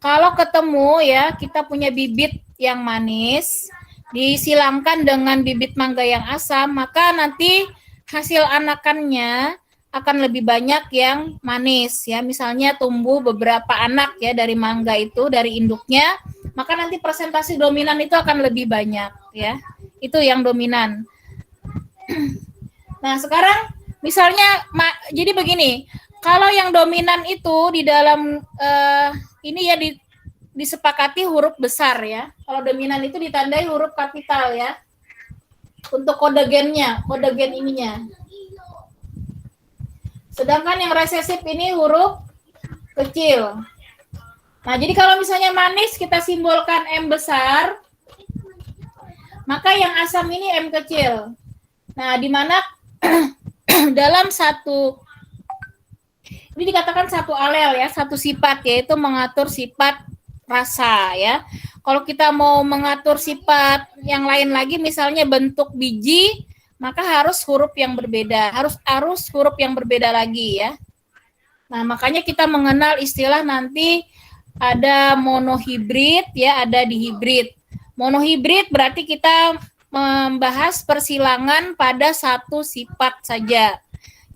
kalau ketemu ya, kita punya bibit yang manis, disilangkan dengan bibit mangga yang asam, maka nanti hasil anakannya akan lebih banyak yang manis ya. Misalnya tumbuh beberapa anak ya dari mangga itu, dari induknya, maka nanti presentasi dominan itu akan lebih banyak ya. Itu yang dominan. Nah, sekarang misalnya jadi begini, kalau yang dominan itu di dalam ini ya disepakati huruf besar ya. Kalau dominan itu ditandai huruf kapital ya. Untuk kode gennya, kode gen ininya. Sedangkan yang resesif ini huruf kecil. Nah, jadi kalau misalnya manis kita simbolkan M besar, maka yang asam ini M kecil. Nah, di mana dalam satu, ini dikatakan satu alel ya, satu sifat, yaitu mengatur sifat rasa ya. Kalau kita mau mengatur sifat yang lain lagi, misalnya bentuk biji, maka harus huruf yang berbeda, harus huruf yang berbeda lagi ya. Nah, makanya kita mengenal istilah nanti ada monohibrid ya, ada dihibrid. Monohibrid berarti kita membahas persilangan pada satu sifat saja,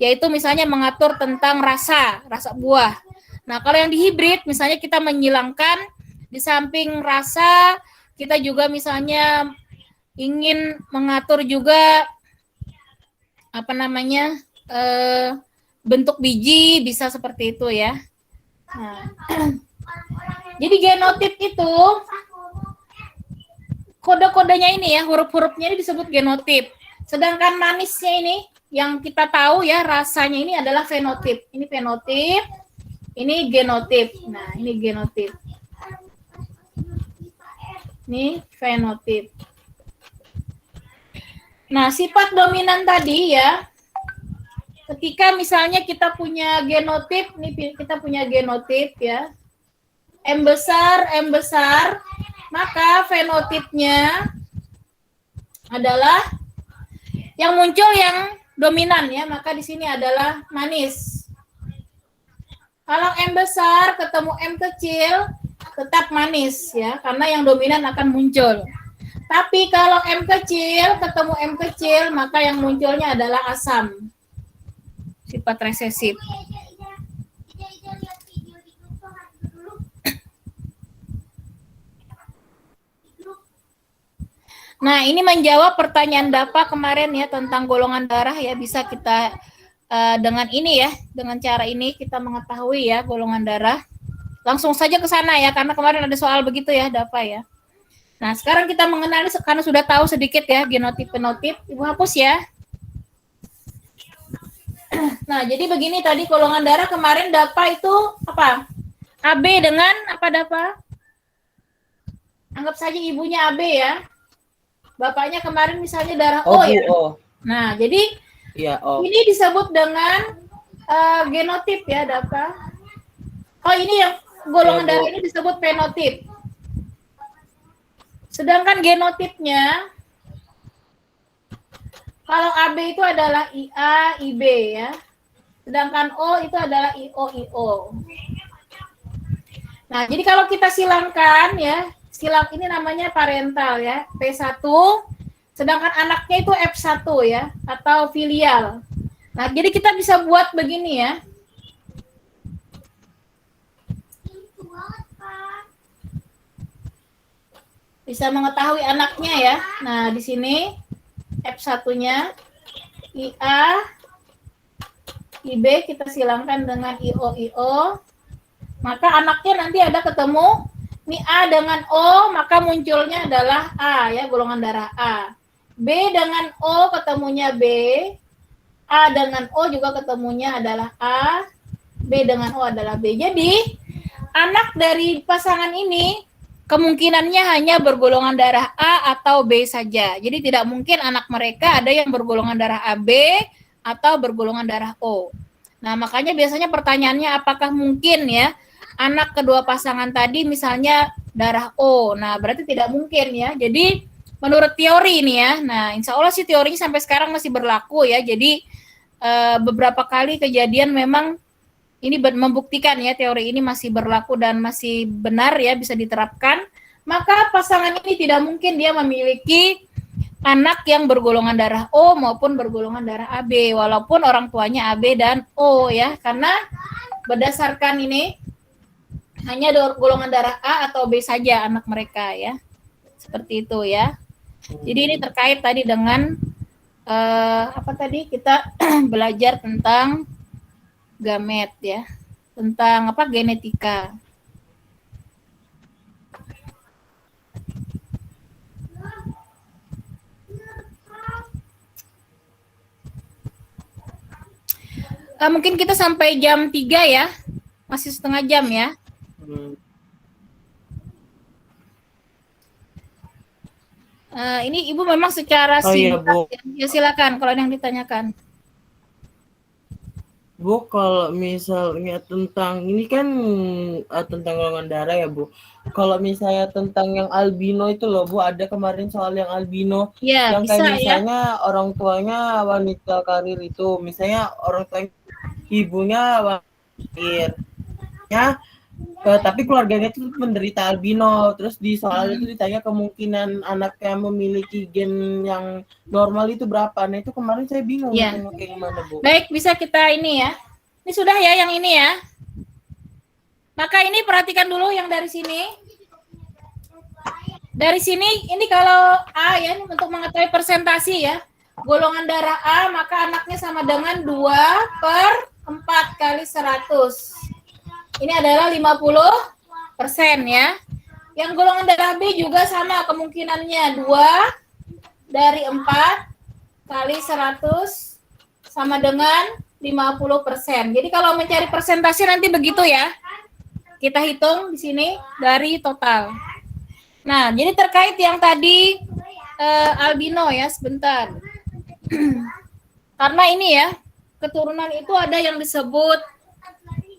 yaitu misalnya mengatur tentang rasa buah. Nah, kalau yang dihibrid misalnya kita menyilangkan di samping rasa, kita juga misalnya ingin mengatur juga bentuk biji, bisa seperti itu ya. Nah, jadi genotip itu kode-kodenya ini ya, huruf-hurufnya ini disebut genotip. Sedangkan manisnya ini yang kita tahu ya, rasanya ini adalah fenotip. Ini fenotip, ini genotip. Nah, ini genotip. Ini fenotip. Nah, sifat dominan tadi ya, ketika misalnya kita punya genotip, nih kita punya genotip ya, M besar, maka fenotipnya adalah yang muncul yang dominan ya, maka di sini adalah manis. Kalau M besar ketemu M kecil, tetap manis ya, karena yang dominan akan muncul. Tapi kalau M kecil ketemu M kecil, maka yang munculnya adalah asam. Sifat resesif. Nah, ini menjawab pertanyaan Dapa kemarin ya tentang golongan darah ya, bisa kita dengan ini ya, dengan cara ini kita mengetahui ya golongan darah. Langsung saja ke sana ya, karena kemarin ada soal begitu ya Dapa ya. Nah, sekarang kita mengenali, karena sudah tahu sedikit ya genotip-fenotip, Ibu hapus ya. Nah, jadi begini tadi golongan darah kemarin Dapa itu apa? AB dengan apa Dapa? Anggap saja ibunya AB ya. Bapaknya kemarin misalnya darah O ya. O. Nah, jadi Ya, O. ini disebut dengan genotip ya Dapa. Oh, ini yang golongan darah ini disebut fenotip. Sedangkan genotipnya, kalau AB itu adalah IA, IB ya. Sedangkan O itu adalah IO, IO. Nah, jadi kalau kita silangkan ya, silang ini namanya parental ya, P1, sedangkan anaknya itu F1 ya, atau filial. Nah, jadi kita bisa buat begini ya. Bisa mengetahui anaknya ya. Nah, di sini F1-nya IA, IB kita silangkan dengan IO, IO. Maka anaknya nanti ada ketemu ini A dengan O, maka munculnya adalah A ya, golongan darah A. B dengan O ketemunya B. A dengan O juga ketemunya adalah A. B dengan O adalah B. Jadi, anak dari pasangan ini kemungkinannya hanya bergolongan darah A atau B saja. Jadi tidak mungkin anak mereka ada yang bergolongan darah AB atau bergolongan darah O. Nah, makanya biasanya pertanyaannya apakah mungkin ya anak kedua pasangan tadi misalnya darah O. Nah, berarti tidak mungkin ya. Jadi menurut teori ini ya, nah insya Allah sih teorinya sampai sekarang masih berlaku ya. Jadi beberapa kali kejadian memang ini membuktikan ya teori ini masih berlaku dan masih benar ya bisa diterapkan. Maka pasangan ini tidak mungkin dia memiliki anak yang bergolongan darah O maupun bergolongan darah AB walaupun orang tuanya AB dan O ya, karena berdasarkan ini hanya golongan darah A atau B saja anak mereka ya. Seperti itu ya. Jadi ini terkait tadi dengan apa tadi kita belajar tentang gamet ya, tentang apa genetika. Mungkin kita sampai jam 3 ya, masih setengah jam ya. Ini Ibu memang secara iya, Bu. ya silakan kalau ada yang ditanyakan. Bu, kalau misalnya tentang ini kan tentang golongan darah ya, Bu. Kalau misalnya tentang yang albino itu loh, Bu, ada kemarin soal yang albino Ya, yang bisa kayak ya. misalnya orang tuanya wanita karir itu, misalnya orang tua ibunya wanita karir. Ya, tapi keluarganya itu menderita albino. Terus di soal itu ditanya kemungkinan anaknya memiliki gen yang normal itu berapa. Nah, itu kemarin saya bingung Ya. kayak gimana, Bu. Baik, bisa kita ini ya. Ini sudah ya yang ini ya. Maka ini perhatikan dulu yang dari sini. Dari sini ini kalau A ya, ini untuk mengetahui persentasi ya. Golongan darah A maka anaknya sama dengan 2/4 kali 100. Ini adalah 50% ya. Yang golongan darah B juga sama kemungkinannya 2/4 kali 100 sama dengan 50%. Jadi kalau mencari persentase nanti begitu ya. Kita hitung di sini dari total. Nah, jadi terkait yang tadi albino ya, sebentar. Karena ini ya, keturunan itu ada yang disebut,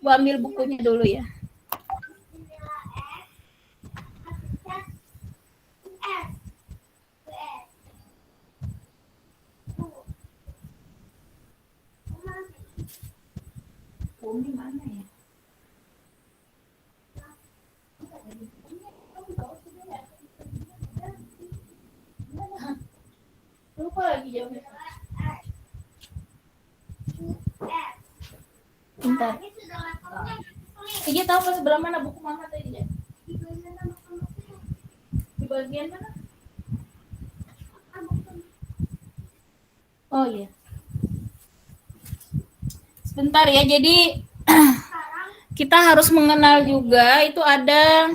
gua ambil bukunya dulu ya. Bumi mana ya? Lupa lagi jawabnya. Bentar. Iya tahu pas sebelah mana buku mama tadi ya? Di bagian mana? Oh iya. Sebentar ya. Jadi kita harus mengenal juga itu ada.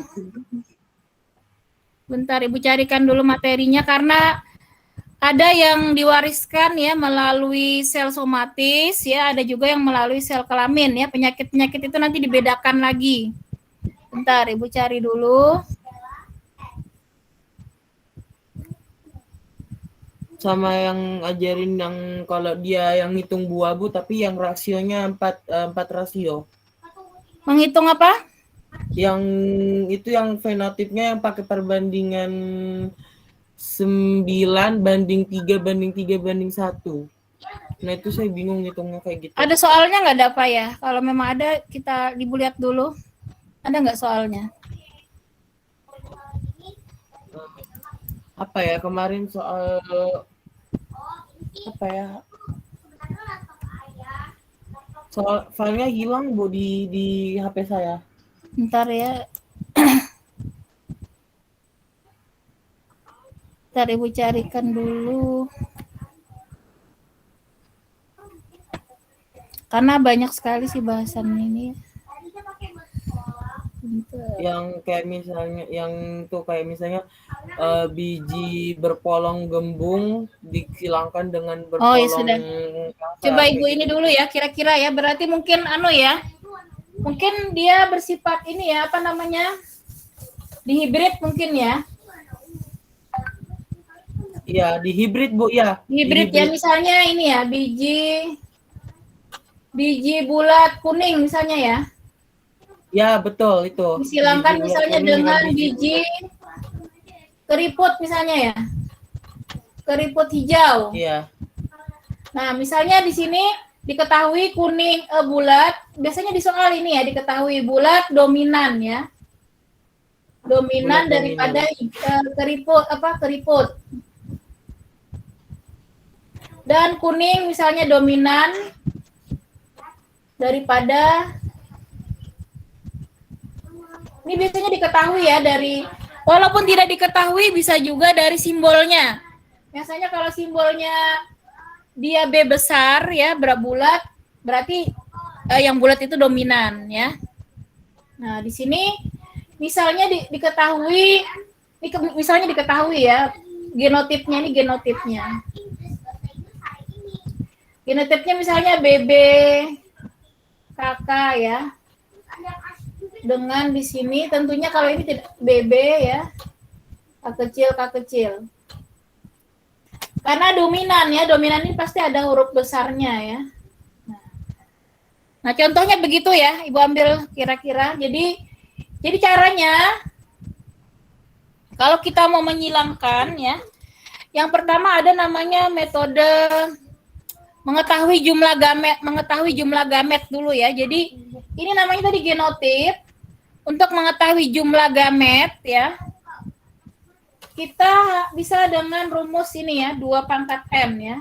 Bentar Ibu carikan dulu materinya karena ada yang diwariskan ya melalui sel somatis ya, ada juga yang melalui sel kelamin ya. Penyakit-penyakit itu nanti dibedakan lagi. Bentar Ibu cari dulu. Sama yang ajarin yang kalau dia yang hitung buah, Bu, tapi yang rasionya 4 rasio. Menghitung apa? Yang itu yang fenotipnya yang pakai perbandingan 9:3:3:1. Nah, itu saya bingung ngitungnya kayak gitu. Ada soalnya nggak ada apa ya? Kalau memang ada kita Ibu lihat dulu. Ada nggak soalnya? Apa ya kemarin soal apa ya? Soal filenya hilang, Bu, di HP saya. Bentar ya. Bentar Ibu carikan dulu. Karena banyak sekali sih bahasan ini. Bentar. Yang kayak misalnya yang tuh kayak misalnya biji berpolong gembung dihilangkan dengan berpolong. Oh ya sudah. Coba Ibu ini dulu ya, kira-kira ya. Berarti mungkin ya. Mungkin dia bersifat ini ya, apa namanya? Dihibrid mungkin ya. Iya, dihibrid, Bu, ya. Hibrid ya, misalnya ini ya, biji bulat kuning misalnya ya. Ya, betul itu. Disilangkan Biji bulat misalnya kuning dengan biji keriput misalnya ya. Keriput hijau. Iya. Nah, misalnya di sini diketahui kuning bulat, biasanya di soal ini ya diketahui bulat dominan ya. Dominan Bulat daripada keriput. Dan kuning misalnya dominan daripada, ini biasanya diketahui ya dari, walaupun tidak diketahui bisa juga dari simbolnya. Biasanya kalau simbolnya dia B besar ya, bulat, berarti yang bulat itu dominan ya. Nah, di sini misalnya diketahui ya, genotipnya ini genotipnya. Genotipnya misalnya BB kakak ya. Dengan di sini tentunya kalau ini tidak BB ya. K kecil. Karena dominan ya, dominan ini pasti ada huruf besarnya ya. Nah, contohnya begitu ya, Ibu ambil kira-kira. Jadi caranya kalau kita mau menyilangkan ya, yang pertama ada namanya metode mengetahui jumlah gamet dulu ya. Jadi ini namanya tadi genotip. Untuk mengetahui jumlah gamet ya, kita bisa dengan rumus ini ya, 2 pangkat N ya.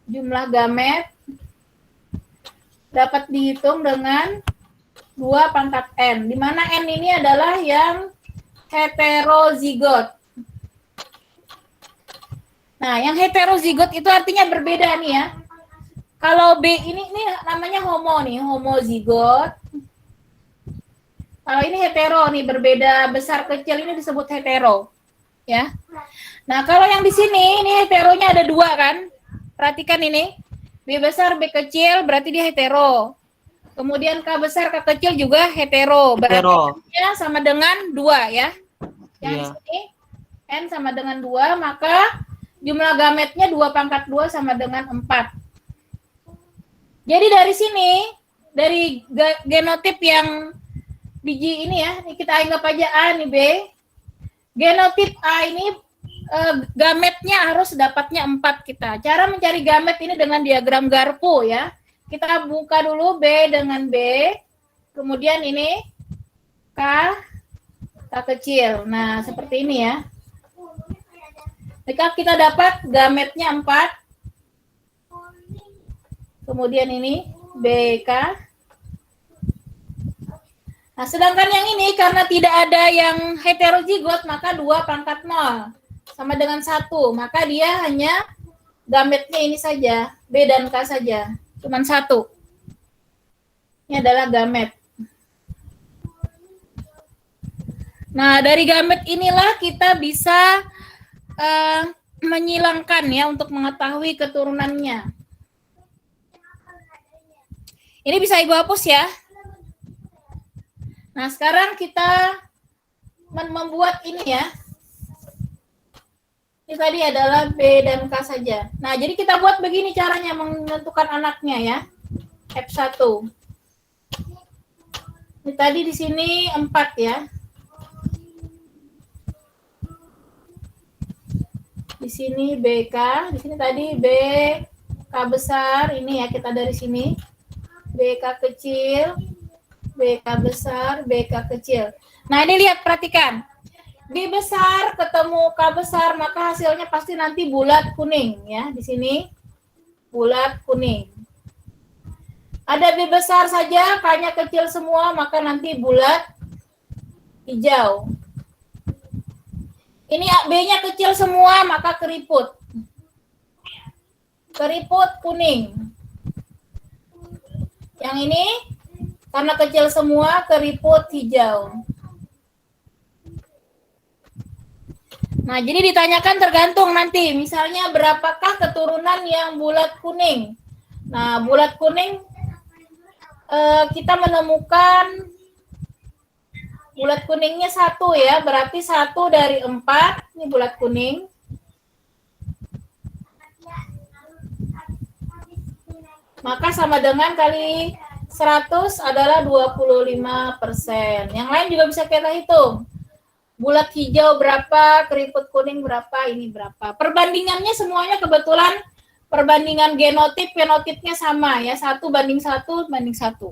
Jumlah gamet dapat dihitung dengan 2 pangkat N, di mana N ini adalah yang heterozigot. Nah, yang heterozigot itu artinya berbeda nih ya. Kalau B ini namanya homo nih, homozigot. Kalau ini hetero nih, berbeda besar kecil, ini disebut hetero. Ya. Nah, kalau yang di sini ini heteronya ada 2 kan? Perhatikan ini. B besar, B kecil berarti dia hetero. Kemudian K besar, K kecil juga hetero. Berarti N sama dengan 2 ya. Yang di sini N sama dengan 2, maka jumlah gametnya 2 pangkat 2 sama dengan 4. Jadi dari sini, dari genotip yang biji ini ya, ini kita anggap aja A nih B. Genotip A ini gametnya harus dapatnya 4 kita. Cara mencari gamet ini dengan diagram Garpu ya. Kita buka dulu B dengan B. Kemudian ini K kecil. Nah, seperti ini ya. Jika kita dapat gametnya 4. Kemudian ini BK. Nah, sedangkan yang ini karena tidak ada yang heterozigot, maka 2 pangkat 0 sama dengan 1. Maka dia hanya gametnya ini saja, B dan K saja, cuman 1. Ini adalah gamet. Nah, dari gamet inilah kita bisa menyilangkan ya untuk mengetahui keturunannya. Ini bisa Ibu hapus ya. Nah, sekarang kita membuat ini ya. Ini tadi adalah B dan K saja. Nah, jadi kita buat begini caranya menentukan anaknya ya. F1. Ini tadi di sini 4 ya. Di sini BK, di sini tadi B K besar, ini ya kita dari sini. BK kecil, BK besar, BK kecil. Nah, ini lihat, perhatikan. B besar ketemu K besar, maka hasilnya pasti nanti bulat kuning ya. Di sini bulat kuning. Ada B besar saja, K-nya kecil semua, maka nanti bulat hijau. Ini B-nya kecil semua, maka keriput. Keriput kuning. Yang ini karena kecil semua, keriput hijau. Nah, jadi ditanyakan tergantung nanti. Misalnya berapakah keturunan yang bulat kuning? Nah, bulat kuning kita menemukan bulat kuningnya 1 ya. Berarti 1 dari 4. Ini bulat kuning. Maka sama dengan kali 100 adalah 25%. Yang lain juga bisa kita hitung. Bulat hijau berapa, keriput kuning berapa, ini berapa. Perbandingannya semuanya kebetulan perbandingan genotip, fenotipnya sama ya, 1:1 banding 1.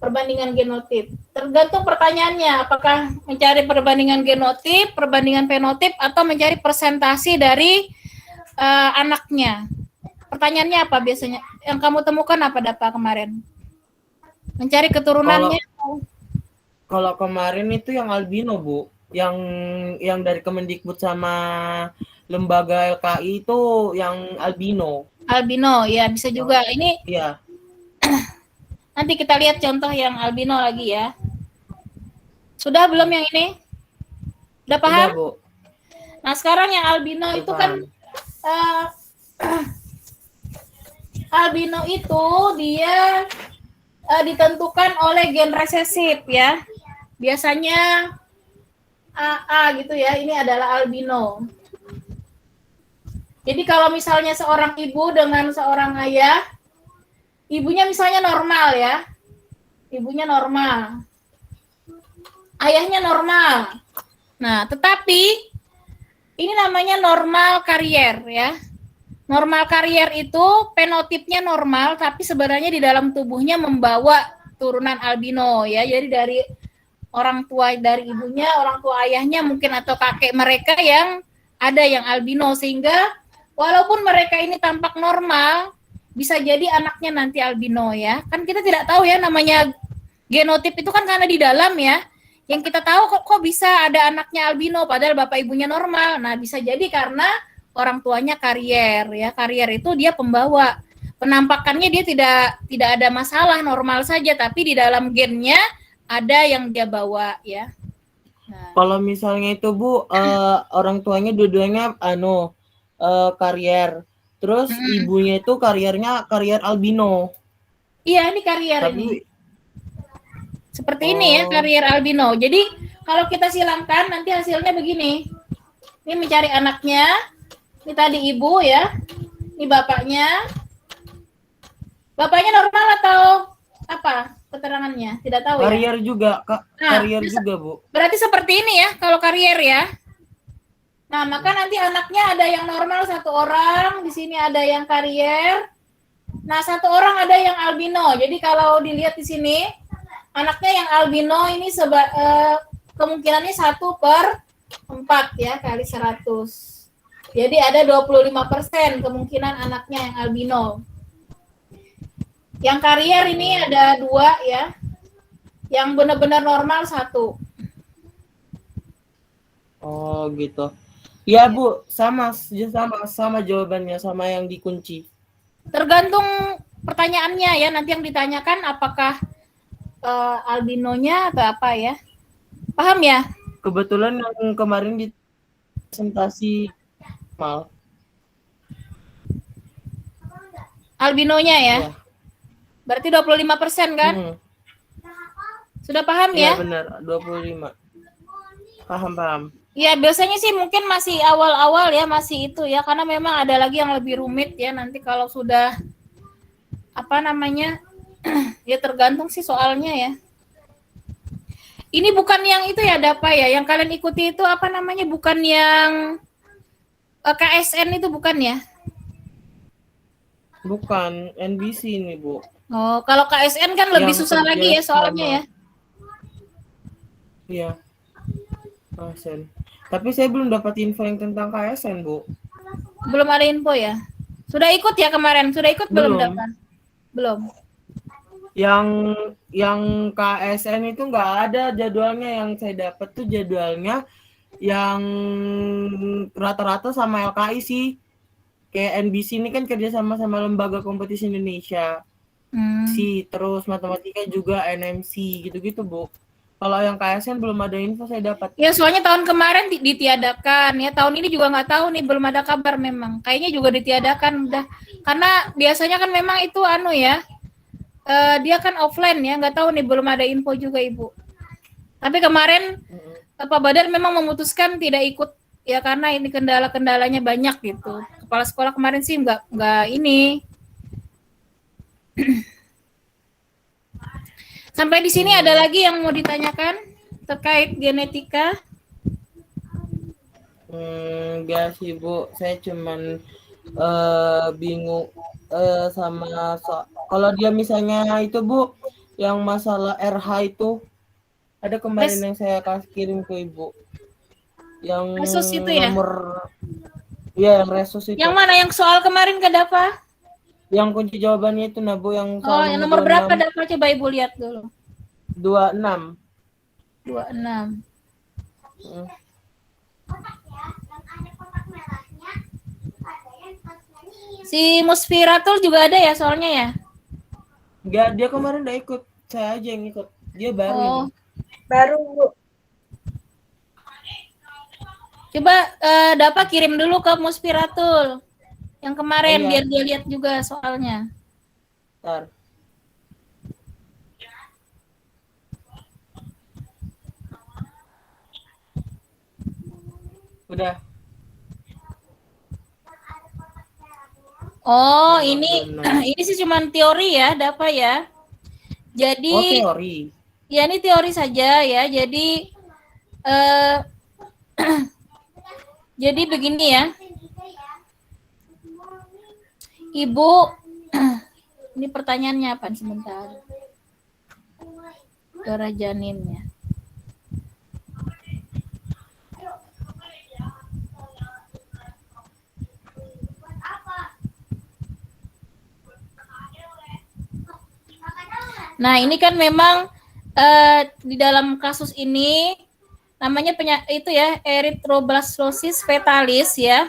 Perbandingan genotip. Tergantung pertanyaannya, apakah mencari perbandingan genotip, perbandingan fenotip, atau mencari persentase dari anaknya. Pertanyaannya apa biasanya? Yang kamu temukan apa Dapa kemarin? Mencari keturunannya? Kalau kemarin itu yang albino, Bu. Yang dari Kemendikbud sama lembaga LKI itu yang albino. Albino, ya bisa juga. Ini Iya. nanti kita lihat contoh yang albino lagi ya. Sudah belum yang ini? Udah paham? Udah, Bu. Nah, sekarang yang albino Udah itu paham. kan albino itu dia ditentukan oleh gen resesif ya. Biasanya AA gitu ya, ini adalah albino. Jadi kalau misalnya seorang ibu dengan seorang ayah, ibunya misalnya normal ya, ibunya normal, ayahnya normal. Nah, tetapi ini namanya normal karier ya. Normal karier itu fenotipnya normal, tapi sebenarnya di dalam tubuhnya membawa turunan albino ya. Jadi dari orang tua, dari ibunya, orang tua ayahnya mungkin atau kakek mereka yang ada yang albino, sehingga walaupun mereka ini tampak normal, bisa jadi anaknya nanti albino ya. Kan kita tidak tahu ya, namanya genotip itu kan karena di dalam ya. Yang kita tahu kok bisa ada anaknya albino padahal bapak ibunya normal. Nah, bisa jadi karena orang tuanya karier ya. Karier itu dia pembawa. Penampakannya dia tidak ada masalah, normal saja, tapi di dalam gennya ada yang dia bawa ya. Nah, Kalau misalnya itu, Bu, orang tuanya dua-duanya karier. Terus ibunya itu karier albino. iya, ini karier Tapi ini. Seperti ini ya, karier albino. Jadi kalau kita silangkan nanti hasilnya begini. Ini mencari anaknya. Ini tadi ibu ya. Ini bapaknya. Bapaknya normal atau apa keterangannya? Tidak tahu ya. karier juga, Kak. Nah, Karier juga, Bu. Berarti seperti ini ya kalau karier ya. Nah, maka nanti anaknya ada yang normal satu orang, di sini ada yang karier. Nah, satu orang ada yang albino. Jadi kalau dilihat di sini, anaknya yang albino ini kemungkinannya 1/4 ya kali 100. Jadi ada 25% kemungkinan anaknya yang albino. Yang karier ini ada 2 ya. Yang benar-benar normal 1. Oh, gitu. Ya, Bu, sama jawabannya, sama yang dikunci. Tergantung pertanyaannya ya, nanti yang ditanyakan apakah albinonya atau apa ya. Paham ya? Kebetulan yang kemarin di presentasi mal. Albinonya ya. Ya. Berarti 25% kan? Sudah paham Ya, ya? benar, 25. Paham. Ya, biasanya sih mungkin masih awal-awal ya, masih itu ya, karena memang ada lagi yang lebih rumit ya, nanti kalau sudah apa namanya ya tergantung sih soalnya ya. Ini bukan yang itu ya, Dapa ya, yang kalian ikuti itu apa namanya, bukan yang KSN itu bukan ya? Bukan, NBC ini, Bu. Oh, kalau KSN kan lebih Yang susah kerja lagi ya soalnya sama. ya. Iya. KSN. Tapi saya belum dapat info yang tentang KSN, Bu. Belum ada info ya? Sudah ikut ya kemarin? Sudah ikut belum Belum. Dapa? Belum. Yang KSN itu nggak ada jadwalnya. Yang saya dapat tuh jadwalnya yang rata-rata sama LKI sih. Kayak NBC ini kan kerjasama sama Lembaga Kompetisi Indonesia. Terus matematika juga NMC gitu-gitu, Bu. Kalau yang KSN belum ada info saya dapat. Ya, soalnya tahun kemarin ditiadakan ya. Tahun ini juga nggak tahu nih, belum ada kabar memang. Kayaknya juga ditiadakan udah. Karena biasanya kan memang itu ya. Dia kan offline ya, nggak tahu nih, belum ada info juga Ibu. Tapi kemarin Pak Badar memang memutuskan tidak ikut ya karena ini kendala-kendalanya banyak gitu. Kepala sekolah kemarin sih nggak ini Sampai di sini ada lagi yang mau ditanyakan terkait genetika? Enggak sih Bu, saya cuman bingung sama kalau dia misalnya itu Bu, yang masalah RH itu ada kemarin yang saya kirim ke Ibu, yang Resus itu ya? nomor, ya yang resus itu, Yang mana yang soal kemarin ke Dava? yang kunci jawabannya itu nah Bu, yang Oh, soal yang nomor berapa 26, Dava? Coba Ibu lihat dulu. 26. 26. Si Musfiratul juga ada ya soalnya ya? Enggak, dia kemarin udah ikut, saya aja yang ikut, dia baru ini. Oh, Baru Bu. coba Dava kirim dulu ke Musfiratul yang kemarin Oh, iya. biar dia lihat juga soalnya. Ntar. Udah. Oh, Nomor ini 26. ini sih cuma teori ya, Dava ya. Jadi Oh, teori. ya ini teori saja ya. Jadi jadi begini ya. Ibu ini pertanyaannya apa sebentar. Darah janinnya. Nah, ini kan memang di dalam kasus ini namanya itu ya erythroblastosis fetalis ya.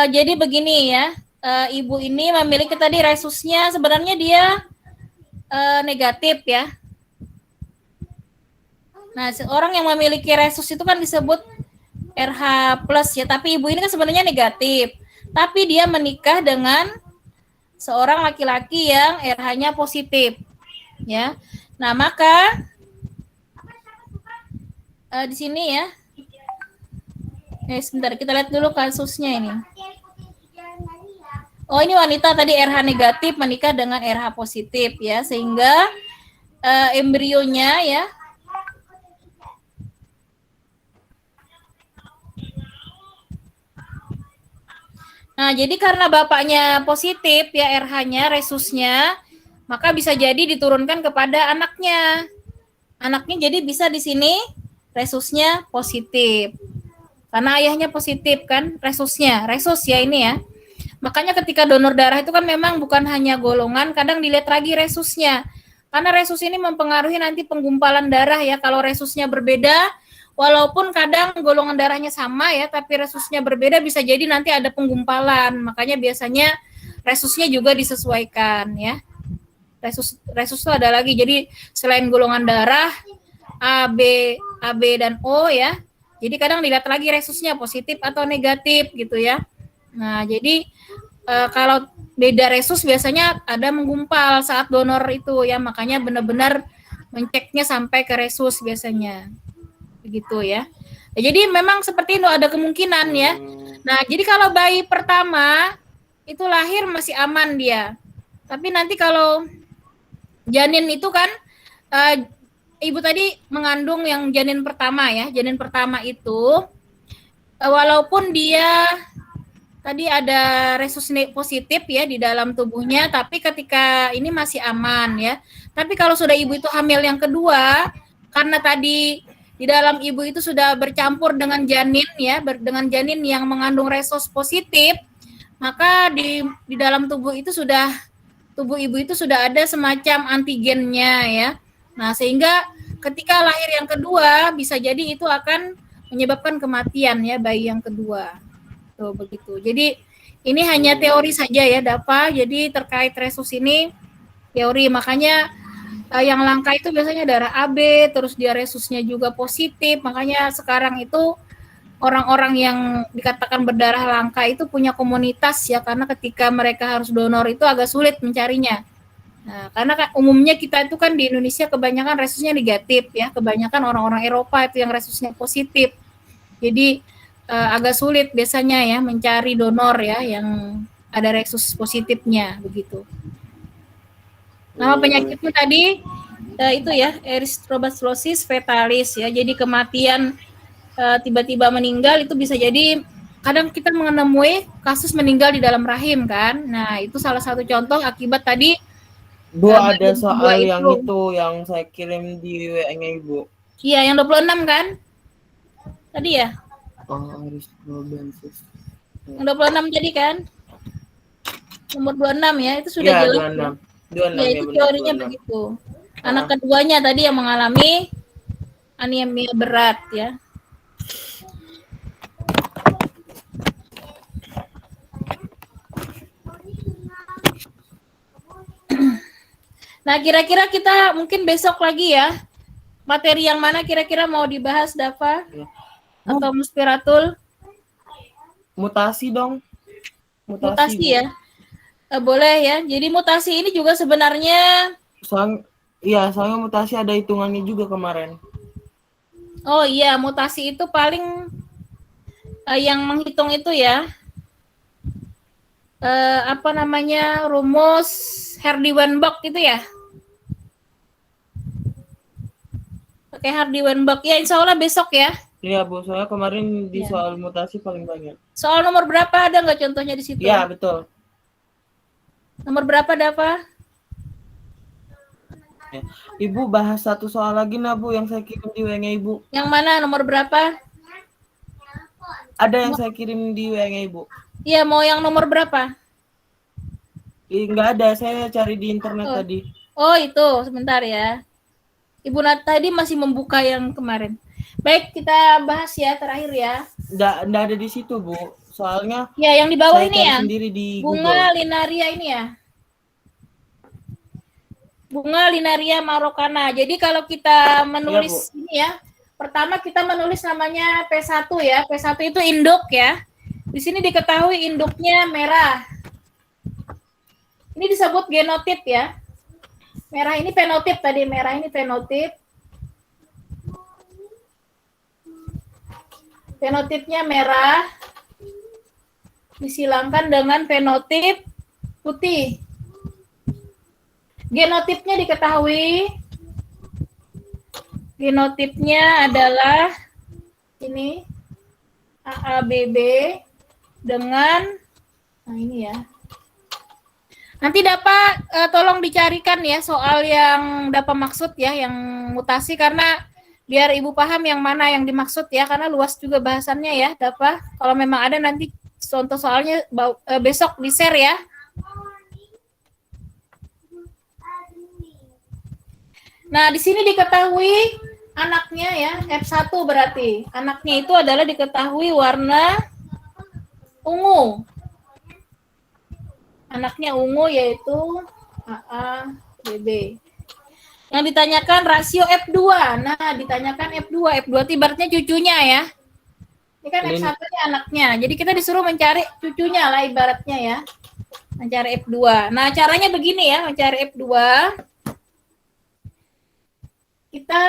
Jadi begini ya, ibu ini memiliki tadi resusnya sebenarnya dia negatif ya. Nah, seorang yang memiliki resus itu kan disebut RH plus ya, tapi ibu ini kan sebenarnya negatif. Tapi dia menikah dengan seorang laki-laki yang RH-nya positif, ya. Nah, maka di sini ya, sebentar kita lihat dulu kasusnya ini. Oh, ini wanita tadi RH negatif menikah dengan RH positif, ya, sehingga embrionya ya. Nah, jadi karena bapaknya positif ya RH-nya, resusnya, maka bisa jadi diturunkan kepada anaknya. Anaknya jadi bisa di sini resusnya positif. Karena ayahnya positif kan, resusnya. Resus ya ini ya. Makanya ketika donor darah itu kan memang bukan hanya golongan, kadang dilihat lagi resusnya. Karena resus ini mempengaruhi nanti penggumpalan darah ya. Kalau resusnya berbeda, walaupun kadang golongan darahnya sama ya, tapi resusnya berbeda bisa jadi nanti ada penggumpalan. Makanya biasanya resusnya juga disesuaikan ya. Resus itu ada lagi. Jadi selain golongan darah AB dan O ya. Jadi kadang dilihat lagi resusnya positif atau negatif gitu ya. Nah, jadi kalau beda resus biasanya ada menggumpal saat donor itu ya. Makanya benar-benar menceknya sampai ke resus biasanya. Begitu ya. Nah, jadi memang seperti itu ada kemungkinan ya. Nah, jadi kalau bayi pertama itu lahir masih aman dia. Tapi nanti kalau janin itu kan ibu tadi mengandung yang janin pertama ya. Janin pertama itu walaupun dia tadi ada resus positif ya di dalam tubuhnya, tapi ketika ini masih aman ya. Tapi kalau sudah ibu itu hamil yang kedua, karena tadi di dalam ibu itu sudah bercampur dengan janin ya, dengan janin yang mengandung resus positif, maka di dalam tubuh ibu itu sudah ada semacam antigennya ya. Nah, sehingga ketika lahir yang kedua bisa jadi itu akan menyebabkan kematian ya bayi yang kedua. Tuh begitu. Jadi ini hanya teori saja ya, Dava. Jadi terkait resus ini teori, makanya yang langka itu biasanya darah AB, terus dia resusnya juga positif. Makanya sekarang itu orang-orang yang dikatakan berdarah langka itu punya komunitas ya, karena ketika mereka harus donor itu agak sulit mencarinya. Nah, karena kan umumnya kita itu kan di Indonesia kebanyakan resusnya negatif ya, kebanyakan orang-orang Eropa itu yang resusnya positif. Jadi agak sulit biasanya ya mencari donor ya yang ada resus positifnya begitu. Nama penyakitnya tadi itu ya erythrobacteriosis fetalis ya. Jadi kematian tiba-tiba meninggal itu bisa jadi kadang kita menemui kasus meninggal di dalam rahim kan. Nah, itu salah satu contoh akibat tadi Bu, ada bagian kedua soal yang itu yang saya kirim di WA-nya Ibu. Iya, yang 26 kan? Tadi ya? Oh, erythrobacteriosis. Yang 26 tadi kan? Nomor 26 ya, itu sudah Iya, jelas. 26. Ya, 26 itu benar, teorinya 26. begitu. Anak keduanya tadi yang mengalami anemia berat ya. Nah, kira-kira kita mungkin besok lagi ya. Materi yang mana kira-kira mau dibahas, Dava? Ya. Atau Muspiratul? Mutasi dong. Mutasi Bu. ya? Boleh ya. Jadi mutasi ini juga sebenarnya... Soalnya mutasi ada hitungannya juga kemarin. Oh iya, mutasi itu paling yang menghitung itu ya. Apa namanya, rumus Hardy-Weinberg itu ya? Pakai Hardy-Weinberg ya, insya Allah besok ya. Iya Bu, soalnya kemarin di Ya. soal mutasi paling banyak. Soal nomor berapa ada nggak contohnya di situ? Iya betul. Nomor berapa Dava? Ya. Ibu bahas satu soal lagi nah Bu yang saya kirim di WA-nya Ibu. Yang mana? Nomor berapa? Ada yang saya kirim di WA-nya Ibu. Iya, mau yang nomor berapa? Enggak ada, saya cari di internet tadi. Oh itu, sebentar ya. Ibu Nat tadi masih membuka yang kemarin. Baik, kita bahas ya terakhir ya. Enggak ada di situ Bu. Soalnya Ya, yang di bawah saya ini cari ya. sendiri di Bunga Google. linaria ini ya. Bunga linaria marokana. Jadi kalau kita menulis ini ya, pertama kita menulis namanya P1 ya. P1 itu induk ya. Di sini diketahui induknya merah. Ini disebut genotip ya. Merah ini fenotip tadi, merah ini fenotip. Fenotipnya merah disilangkan dengan fenotip putih. Genotipnya diketahui. Genotipnya adalah ini AABB dengan nah ini ya. Nanti dapat tolong dicarikan ya soal yang dapat maksud ya, yang mutasi karena biar Ibu paham yang mana yang dimaksud ya, karena luas juga bahasannya ya, dapat. Kalau memang ada nanti contoh soalnya besok di-share ya. Nah, di sini diketahui anaknya ya, F1 berarti. Anaknya itu adalah diketahui warna ungu. Anaknya ungu yaitu AABB. Yang ditanyakan rasio F2. Nah, ditanyakan F2. F2 itu ibaratnya cucunya ya. Ini kan F1 nya anaknya. Jadi kita disuruh mencari cucunya lah ibaratnya ya. Mencari F2. Nah, caranya begini ya, mencari F2. Kita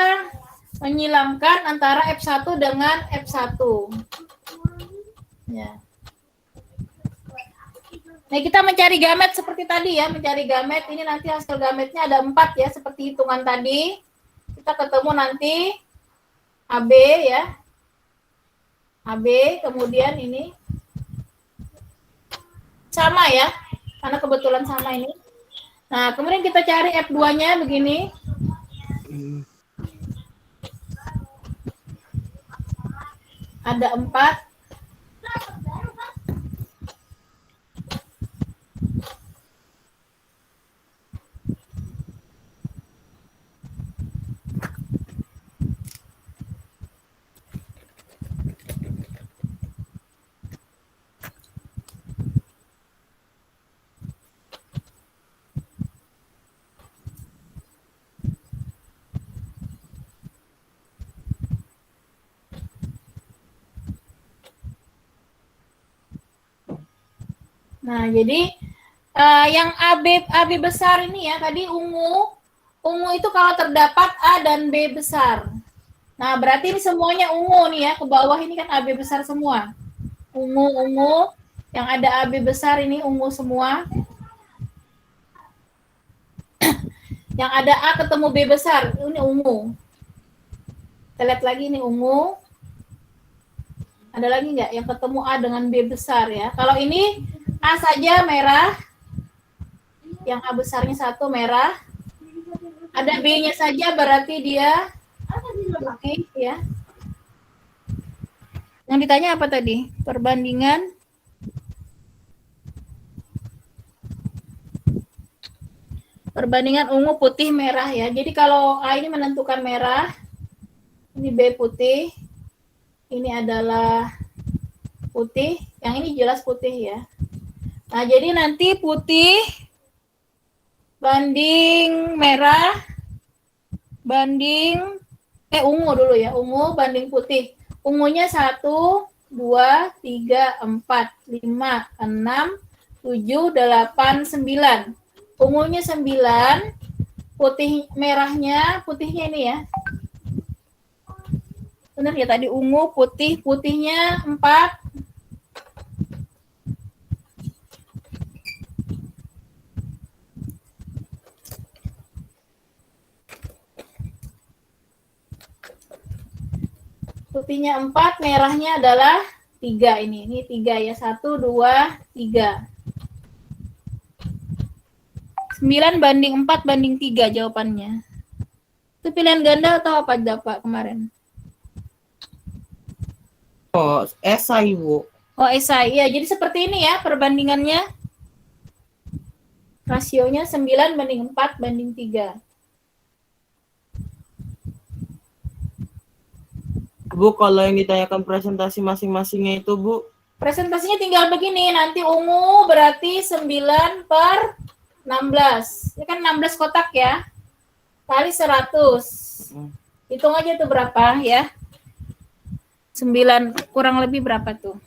menyilangkan antara F1 dengan F1. Ya. Nah, kita mencari gamet seperti tadi ya, mencari gamet. Ini nanti hasil gametnya ada 4 ya, seperti hitungan tadi. Kita ketemu nanti AB ya. AB, kemudian ini sama ya, karena kebetulan sama ini. Nah, kemudian kita cari F2-nya begini. Ada 4. Nah, jadi yang AB besar ini ya, tadi ungu itu kalau terdapat A dan B besar. Nah, berarti ini semuanya ungu nih ya, ke bawah ini kan AB besar semua. Ungu. Yang ada AB besar ini ungu semua. Yang ada A ketemu B besar, ini ungu. Kita lihat lagi ini ungu. Ada lagi nggak yang ketemu A dengan B besar ya? Kalau ini A saja merah, yang A besarnya satu merah. Ada B-nya saja berarti dia putih ya. Yang ditanya apa tadi? Perbandingan ungu putih merah ya. Jadi kalau A ini menentukan merah, ini B putih, ini adalah putih, yang ini jelas putih ya. Nah, jadi nanti putih banding merah banding ungu dulu ya, ungu banding putih. Ungunya 1, 2, 3, 4, 5, 6, 7, 8, 9. Ungunya 9, putihnya ini ya. Benar ya tadi ungu, putihnya 4. Putihnya 4, merahnya adalah 3 ini. Ini 3 ya. 1, 2, 3. 9 banding 4 banding 3 jawabannya. Itu pilihan ganda atau apa Pak kemarin? Oh, esai, Bu. Oh, esai. Ya, jadi seperti ini ya perbandingannya. Rasionya 9 banding 4 banding 3. Bu, kalau yang ditanyakan presentasi masing-masingnya itu, Bu? Presentasinya tinggal begini, nanti ungu berarti 9 per 16. Ini kan 16 kotak ya. Kali 100. Hitung aja tuh berapa ya. 9 kurang lebih berapa tuh?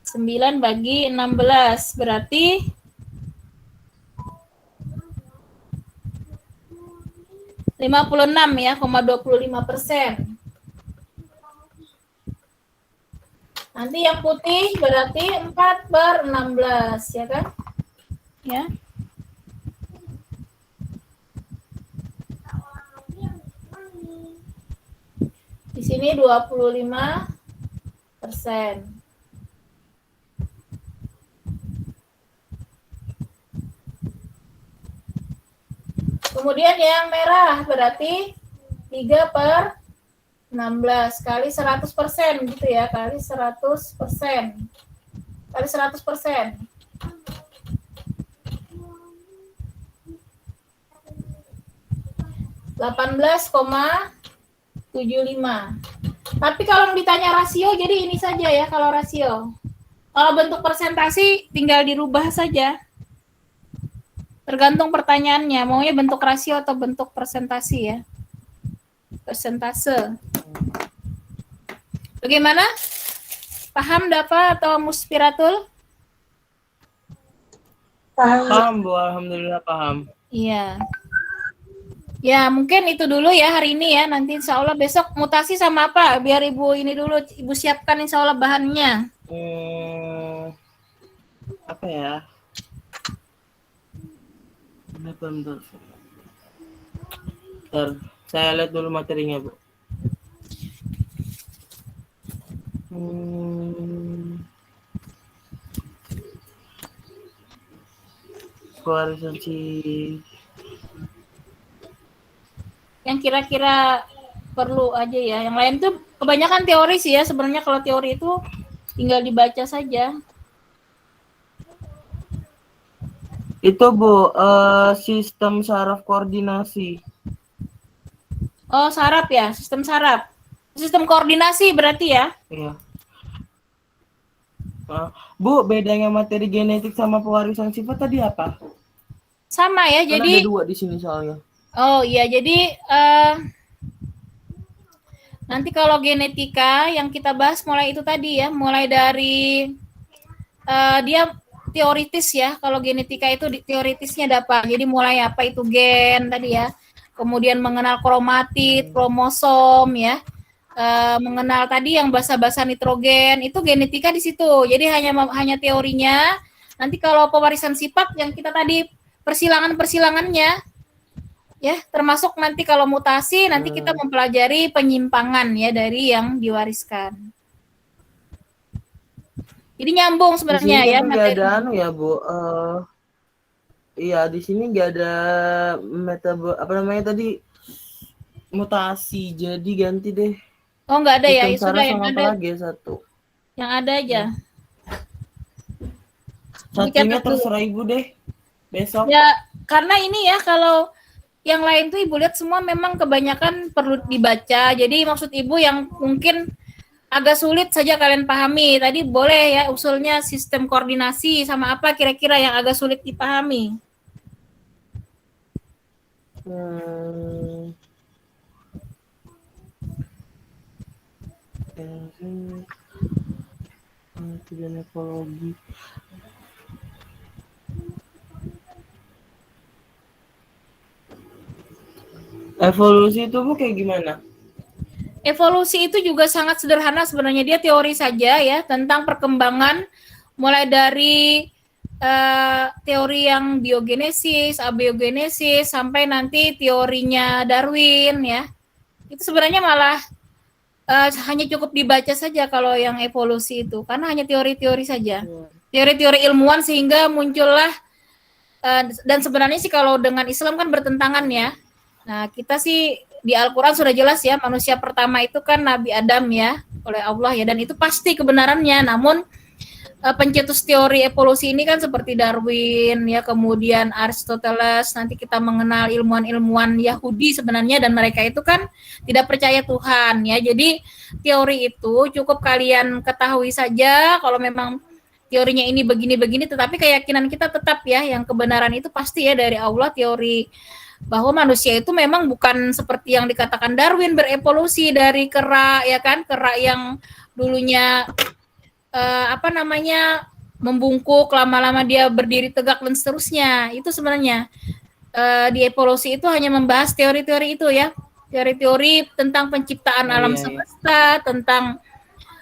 Sembilan bagi 16 berarti 56 ya, 25%. Nanti yang putih berarti 4 per 16, ya kan? Ya. Di sini 25%. Kemudian yang merah berarti 3 per 16 kali 100% gitu ya, kali 100%. Kali 100%. 18,75. Tapi kalau ditanya rasio jadi ini saja ya kalau rasio. Kalau bentuk persentasi tinggal dirubah saja. Tergantung pertanyaannya, maunya bentuk rasio atau bentuk persentasi ya. Persentase. Bagaimana? Paham Dapa atau Muspiratul? Paham, Bu. Alhamdulillah paham. Iya. Ya, mungkin itu dulu ya hari ini ya. Nanti insya Allah besok mutasi sama apa? Biar Ibu ini dulu, Ibu siapkan insya Allah bahannya. Apa ya? Bentar. Saya lihat dulu materinya, Bu. Polarisasi Yang kira-kira perlu aja ya. Yang lain tuh kebanyakan teori sih ya. Sebenarnya kalau teori itu tinggal dibaca saja. itu, Bu, sistem saraf koordinasi. Oh, saraf ya, sistem saraf. Sistem koordinasi berarti ya? Iya. Bu, bedanya materi genetik sama pewarisan sifat tadi apa? Sama ya, Kan jadi ada 2 di sini soalnya. oh iya, jadi nanti kalau genetika yang kita bahas mulai itu tadi ya, mulai dari dia teoritis ya. Kalau genetika itu teoritisnya dapat. Jadi mulai apa itu gen tadi ya. Kemudian mengenal kromatid, kromosom ya. mengenal tadi yang basa-basa nitrogen, itu genetika di situ. Jadi hanya teorinya. Nanti kalau pewarisan sifat yang kita tadi persilangannya ya, termasuk nanti kalau mutasi nanti kita mempelajari penyimpangan ya dari yang diwariskan. Jadi nyambung Di sini sebenarnya ya tapi nggak materi. ada anu ya Bu. Iya di sini nggak ada apa namanya tadi mutasi, jadi ganti deh. Oh nggak ada ya, Hitung sudah cara yang sama apa ada, lagi ya satu. yang ada aja. Satunya Dicatat dulu. terserah Ibu deh. Besok. Ya karena ini ya kalau yang lain tuh Ibu lihat semua memang kebanyakan perlu dibaca. Jadi maksud Ibu yang mungkin agak sulit saja kalian pahami. Tadi boleh ya usulnya sistem koordinasi sama apa kira-kira yang agak sulit dipahami. Kemudian ekologi. Evolusi itu Bu kayak gimana? Evolusi itu juga sangat sederhana sebenarnya, dia teori saja ya tentang perkembangan mulai dari teori yang biogenesis, abiogenesis sampai nanti teorinya Darwin ya. Itu sebenarnya malah hanya cukup dibaca saja kalau yang evolusi itu karena hanya teori-teori saja. Teori-teori ilmuwan sehingga muncullah dan sebenarnya sih kalau dengan Islam kan bertentangan ya. Nah, kita sih di Al-Quran sudah jelas ya, manusia pertama itu kan Nabi Adam ya, oleh Allah ya, dan itu pasti kebenarannya. Namun pencetus teori evolusi ini kan seperti Darwin ya, kemudian Aristoteles, nanti kita mengenal ilmuwan-ilmuwan Yahudi sebenarnya, dan mereka itu kan tidak percaya Tuhan ya. Jadi teori itu cukup kalian ketahui saja kalau memang teorinya ini begini-begini, tetapi keyakinan kita tetap ya, yang kebenaran itu pasti ya dari Allah, teori bahwa manusia itu memang bukan seperti yang dikatakan Darwin berevolusi dari kera ya kan, kera yang dulunya membungkuk, lama-lama dia berdiri tegak dan seterusnya. Itu sebenarnya di evolusi itu hanya membahas teori-teori itu ya, teori-teori tentang penciptaan alam semesta, tentang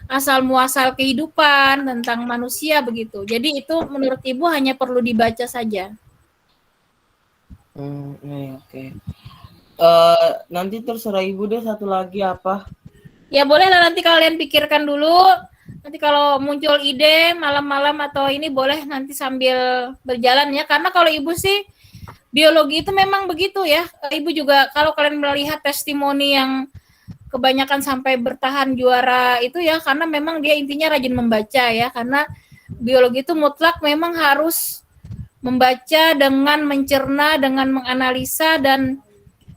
asal muasal kehidupan, tentang manusia begitu. Jadi itu menurut Ibu hanya perlu dibaca saja. Oke. Nanti terserah Ibu deh satu lagi apa. Ya boleh lah, nanti kalian pikirkan dulu. Nanti kalau muncul ide malam-malam atau ini boleh nanti sambil berjalan ya. Karena kalau Ibu sih biologi itu memang begitu ya. Ibu juga kalau kalian melihat testimoni yang kebanyakan sampai bertahan juara itu ya, karena memang dia intinya rajin membaca ya. Karena biologi itu mutlak memang harus membaca dengan mencerna, dengan menganalisa, dan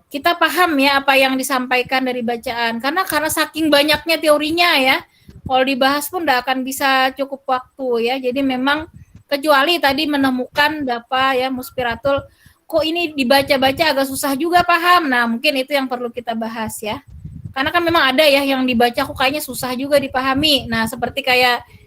kita paham ya apa yang disampaikan dari bacaan. Karena saking banyaknya teorinya ya, kalau dibahas pun tidak akan bisa cukup waktu ya. Jadi memang kecuali tadi menemukan apa ya muspiratul, kok ini dibaca-baca agak susah juga paham. Nah mungkin itu yang perlu kita bahas ya. Karena kan memang ada ya yang dibaca kok kayaknya susah juga dipahami. Nah seperti kayak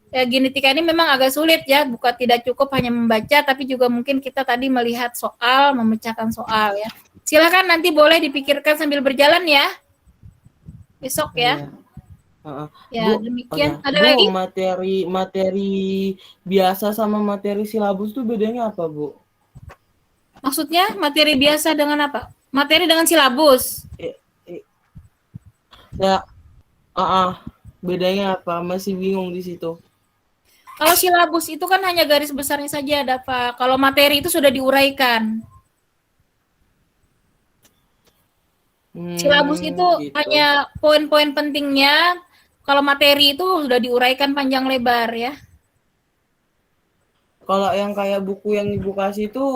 genetika ini memang agak sulit ya, bukan tidak cukup hanya membaca, tapi juga mungkin kita tadi melihat soal, memecahkan soal ya. Silakan nanti boleh dipikirkan sambil berjalan ya. Besok ya. Ya, Bu, demikian. Ada Bu, lagi? materi biasa sama materi silabus tuh bedanya apa, Bu? Maksudnya materi biasa dengan apa? Materi dengan silabus. Ya, bedanya apa? Masih bingung di situ. Kalau silabus itu kan hanya garis besarnya saja, Pak. Kalau materi itu sudah diuraikan. Silabus itu gitu. hanya poin-poin pentingnya. Kalau materi itu sudah diuraikan panjang lebar ya. Kalau yang kayak buku yang Ibu kasih itu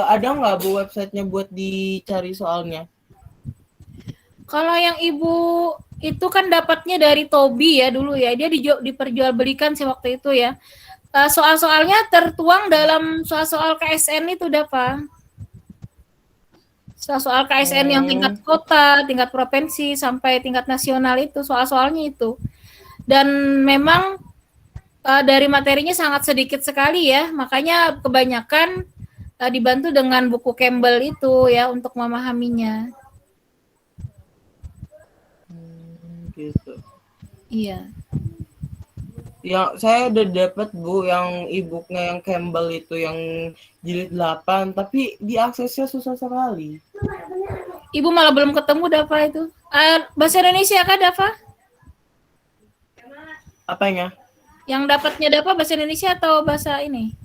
ada nggak Bu websitenya buat dicari soalnya? Kalau yang Ibu itu kan dapatnya dari Tobi ya dulu ya. Dia diperjualbelikan sih waktu itu ya. Soal-soalnya tertuang dalam soal-soal KSN itu Pak. Soal-soal KSN yang tingkat kota, tingkat provinsi, sampai tingkat nasional itu soal-soalnya itu. Dan memang dari materinya sangat sedikit sekali ya. Makanya kebanyakan dibantu dengan buku Campbell itu ya untuk memahaminya. gitu. Iya. Yang saya udah dapat Bu yang e-booknya yang Campbell itu yang jilid 8, tapi diaksesnya susah sekali. Ibu malah belum ketemu Dava itu. Bahasa Indonesia kah Dava? Apanya? Yang dapatnya Dava bahasa Indonesia atau bahasa ini?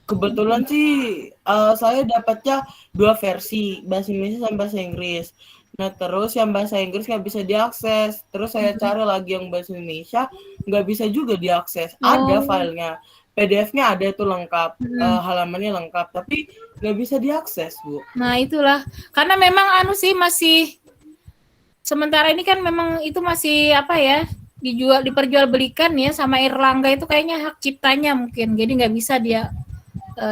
Kebetulan sih saya dapatnya 2 versi, bahasa Indonesia sama bahasa Inggris. Nah terus yang bahasa Inggris nggak bisa diakses, terus saya cari lagi yang bahasa Indonesia nggak bisa juga diakses. Ada filenya, PDF-nya ada tuh lengkap, halamannya lengkap, tapi nggak bisa diakses Bu. Nah itulah, karena memang sih masih sementara ini kan memang itu masih apa ya, diperjualbelikan ya sama Erlangga itu kayaknya hak ciptanya mungkin, jadi nggak bisa dia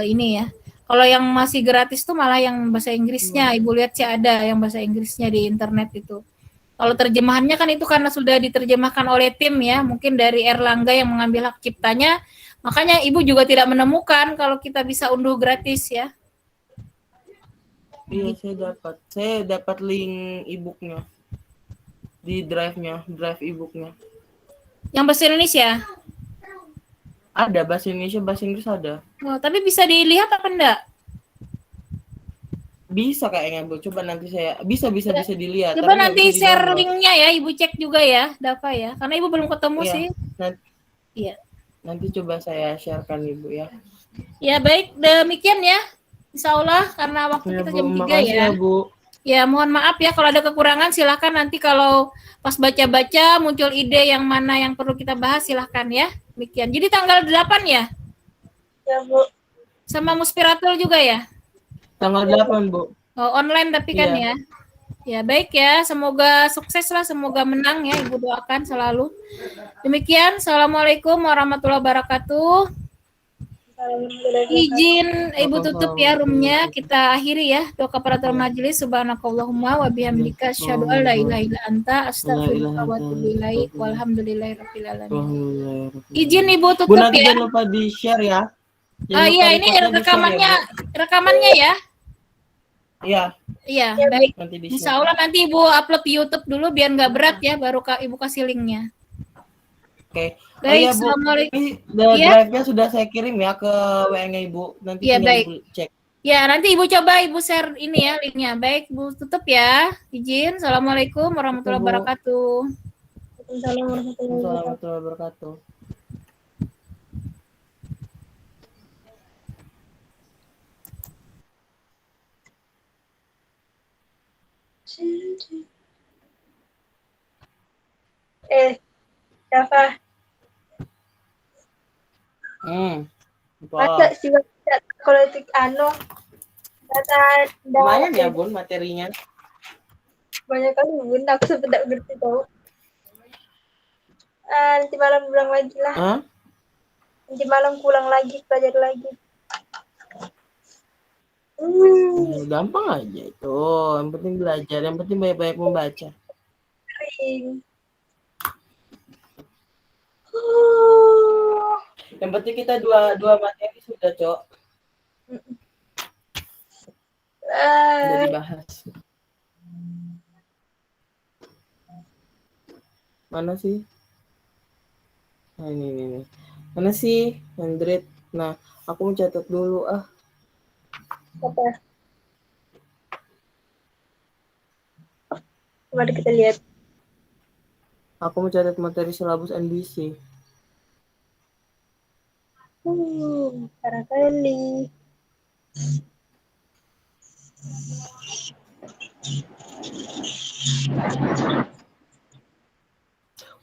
ini ya. Kalau yang masih gratis tuh malah yang bahasa Inggrisnya, Ibu lihat sih ada yang bahasa Inggrisnya di internet itu. Kalau terjemahannya kan itu karena sudah diterjemahkan oleh tim ya, mungkin dari Erlangga yang mengambil hak ciptanya, makanya Ibu juga tidak menemukan kalau kita bisa unduh gratis ya. Iya saya dapat link e-booknya di drive e-booknya. Yang bahasa Indonesia? Ada bahasa Indonesia, bahasa Inggris ada. Oh, tapi bisa dilihat apa enggak? Bisa kayaknya Bu. Coba nanti saya bisa dilihat. Coba tapi nggak nanti bisa share di-download. linknya ya, Ibu cek juga ya, Dava ya. Karena Ibu belum ketemu Iya, sih. Iya. Nanti coba saya sharekan Ibu ya. Ya baik, demikian ya. Insya Allah karena waktu Ya, kita Bu, jam 3 makasih ya. ya Bu. Ya mohon maaf ya kalau ada kekurangan, silahkan nanti kalau pas baca-baca muncul ide yang mana yang perlu kita bahas silahkan ya. Demikian. Jadi tanggal 8 ya? Ya, Bu. Sama Muspiratul juga ya? Tanggal 8 Bu. Oh, online tapi kan Iya. ya. Ya baik ya, semoga sukses lah, semoga menang ya, Ibu doakan selalu. Demikian, Assalamualaikum warahmatullahi wabarakatuh. Izin Ibu tutup ya roomnya, kita akhiri ya doa kafaratul majelis. Subhanakallahumma wa bihamdika asyhadu an la ilaha illa anta astaghfiruka wa atubu ilaik. Walhamdulillahirabbil alamin. Izin Ibu Bu tutup nanti ya. jangan lupa di-share ya. Iya ini rekamannya ya. Iya. Iya, baik. Nanti di-share. Insya Allah nanti Ibu upload di YouTube dulu biar nggak berat ya, baru Ibu kasih linknya. Oke. Baik, Iya Bu. Assalamualaikum. Ini Iya. drive-nya sudah saya kirim ya ke WA-nya Ibu. Nanti Iya, tinggal baik. Ibu cek. Ya, nanti Ibu coba Ibu share ini ya linknya. Baik, Bu tutup ya. Izin. Assalamualaikum warahmatullahi wabarakatuh. Assalamualaikum Warahmatullahi wabarakatuh. Dava. Masa Wah. sih kalau itu data Lumayan ya Bun materinya. banyak kali Bun, aku sampai tidak ngerti tahu. Nanti malam pulang lagi lah. Hah? Nanti malam pulang lagi, belajar lagi. Gampang aja itu. Yang penting belajar, yang penting banyak-banyak membaca. Kering. Yang penting kita dua materi sudah, Cok. Sudah dibahas. Mana sih? Nah, ini. Mana sih, Hendrit? Nah, aku mau catat dulu Apa? Mari kita lihat. Aku mau catat materi silabus NBC. Barangkali.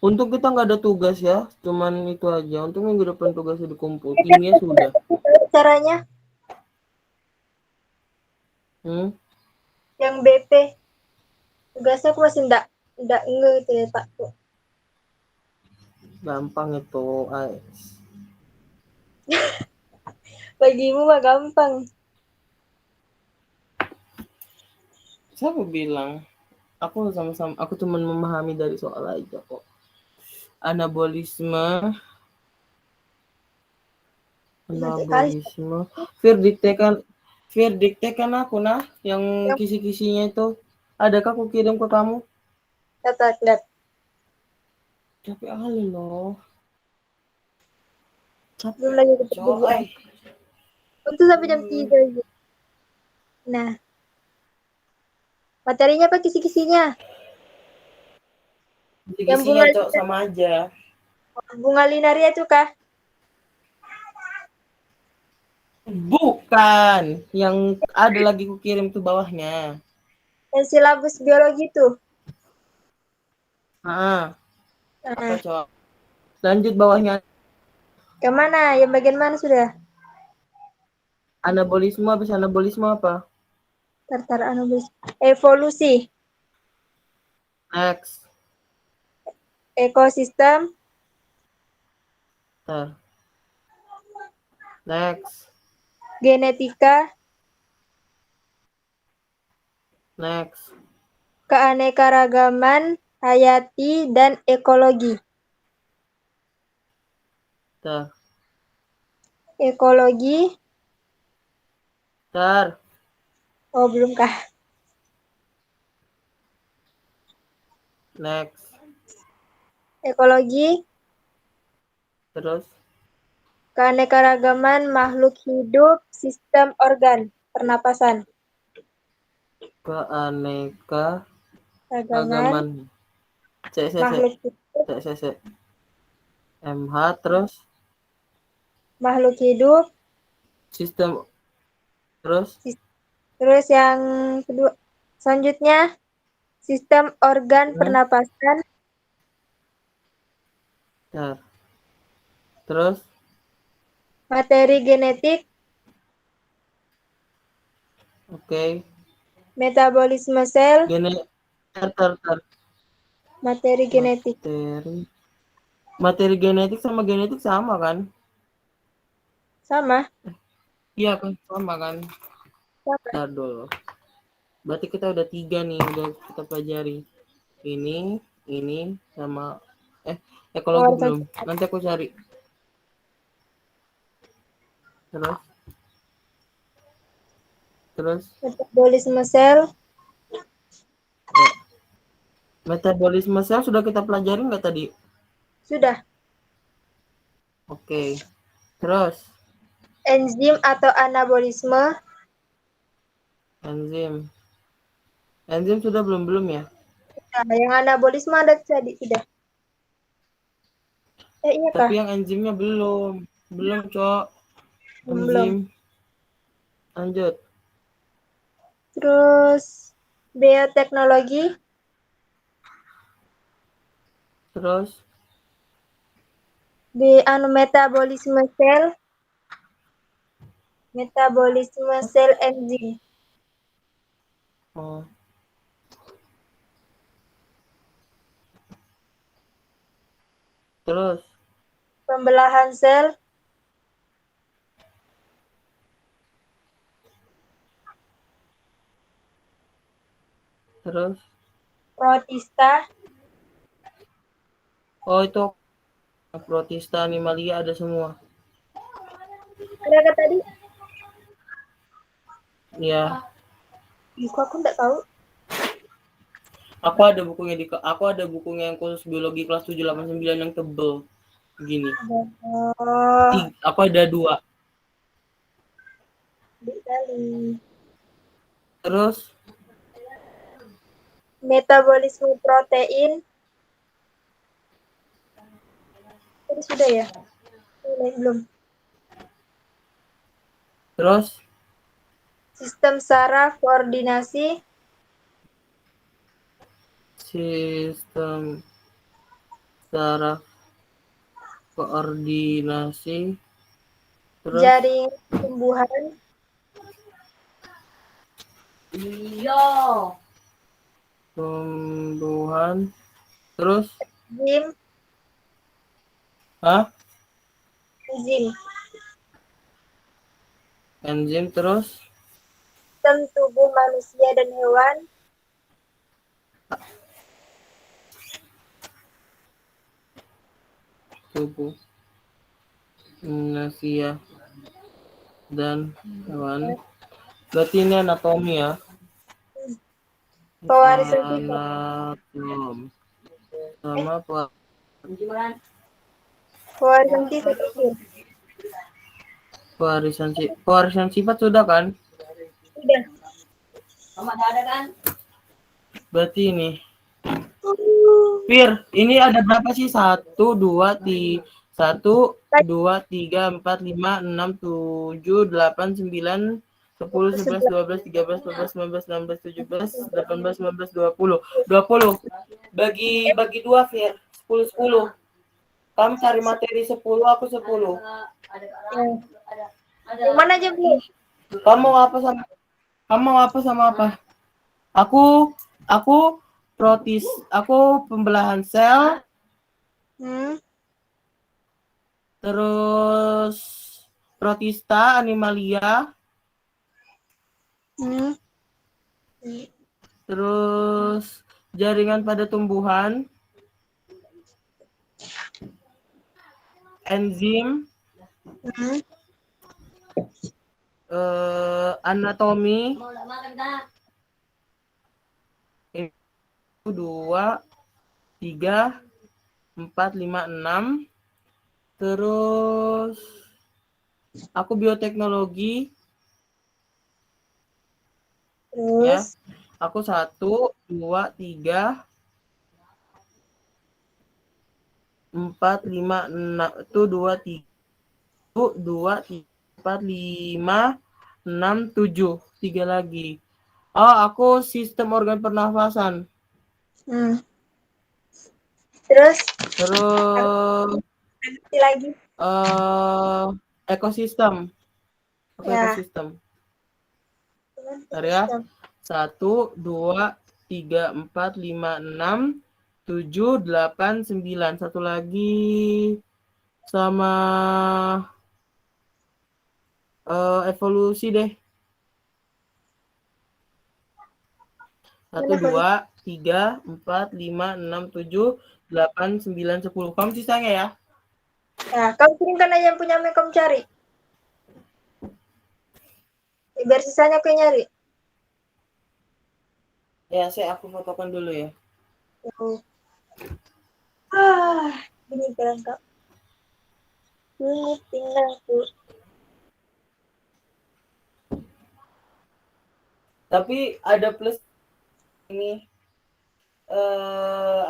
Untung kita nggak ada tugas ya, cuman itu aja. Untung minggu depan tugasnya dikumpul, timnya sudah. Caranya? Yang BP. Tugasnya aku masih enggak nge gitu ya Pak. Gampang itu, Bagimu mah gampang. Siapa bilang? Aku sama-sama, aku cuma memahami dari soal aja kok. Anabolisme. Vir dikte kan aku yang kisi-kisinya itu. Adakah aku kirim ke kamu? lihat. Capek kali loh. Belum lagi Capek. ketemu Coy. bulan. Untuk sampai jam 3 gitu. Nah, materinya apa kisi-kisinya? Yang Isinya bunga cok sama aja. bunga linaria itu kah? Bukan. Yang ada lagi ku kirim tuh bawahnya. Yang silabus biologi itu. Apa Nah, cok? Lanjut bawahnya. kemana? Yang bagian mana sudah? Anabolisme habis anabolisme apa? Tartar anabolis. Evolusi. Next. Ekosistem. Ntar. Next. Genetika. Next. Keanekaragaman hayati dan ekologi. Ntar. Ekologi. Ntar. Oh, belum kah? Next. Ekologi. Terus. Keanekaragaman makhluk hidup, sistem organ, pernapasan. Keanekaragaman. Ragaman C. makhluk hidup, MH terus. makhluk hidup. Sistem. Terus. Terus yang kedua, selanjutnya sistem organ pernapasan, Ntar. Terus. materi genetik, Oke. metabolisme sel, Gene. Ntar. materi genetik. Materi genetik sama genetik sama kan? Sama. Iya kan, sama kan? Sama. Ntar dulu. Berarti kita udah 3 nih, udah kita pelajari. Ini, sama ekologi Oh, belum. Nanti aku cari. Terus metabolisme sel, metabolisme sel sudah kita pelajari nggak tadi? sudah. Oke. Terus Enzim atau anabolisme, enzim sudah belum ya? nah, yang anabolisme ada tadi sudah. Iya kah? Tapi yang enzimnya belum cok. Belum. Enzim. Lanjut. Terus bioteknologi, Terus metabolisme sel enzim. oh. Terus Pembelahan sel, terus protista, oh itu protista animalia ada semua. ada kata tadi? Ya, Kok aku nggak tahu. aku ada bukunya yang khusus biologi kelas 789 yang tebel begini. Oh, Aku ada 2. kali. Terus Metabolisme protein. Tadi sudah ya? Belum. Terus Sistem saraf koordinasi, sistem saraf koordinasi. Terus jaring tumbuhan, tumbuhan. Terus enzim, enzim. Terus sistem tubuh manusia dan hewan, tubuh manusia dan hewan. Berarti ini anatomi ya. pewarisan sifat. Anatom. sama Pewarisan sifat itu. pewarisan sifat sudah kan? Udah. Berarti ini. Fir, ini ada berapa sih? 1, 2, 3, 4, 5, 6, 7, 8, 9, 10, 11, 12, 13, 14, 15, 16, 17, 18, 19, 20. 20. Bagi 2, Fir. 10, 10. Kamu cari materi 10, aku 10. Yang mana aja, Bu? Kamu mau apa sama apa? Aku pembelahan sel, terus protista, animalia, terus jaringan pada tumbuhan, enzim, anatomi, 2, 3, 4, 5, 6. Terus aku bioteknologi. Ya. Terus Aku 1, 2, 3, 4, 5, 6. Itu 2, 3, 4, 5, 6, 7. 3 lagi. Oh, aku sistem organ pernafasan. Terus lagi. Ekosistem. Ya. Ekosistem. Bentar ya. 1, 2, 3, 4, 5, 6, 7, 8, 9. Satu lagi sama evolusi deh. 1, 2, 3, 4, 5, 6, 7, 8, 9, 10. Kamu sisanya ya? Ya, kamu kirimkan aja yang punya kamu cari. Biar sisanya aku yang nyari. Ya, aku fotokan dulu ya. Ini berangkat. Ini tinggal tuh. Tapi ada plus ini.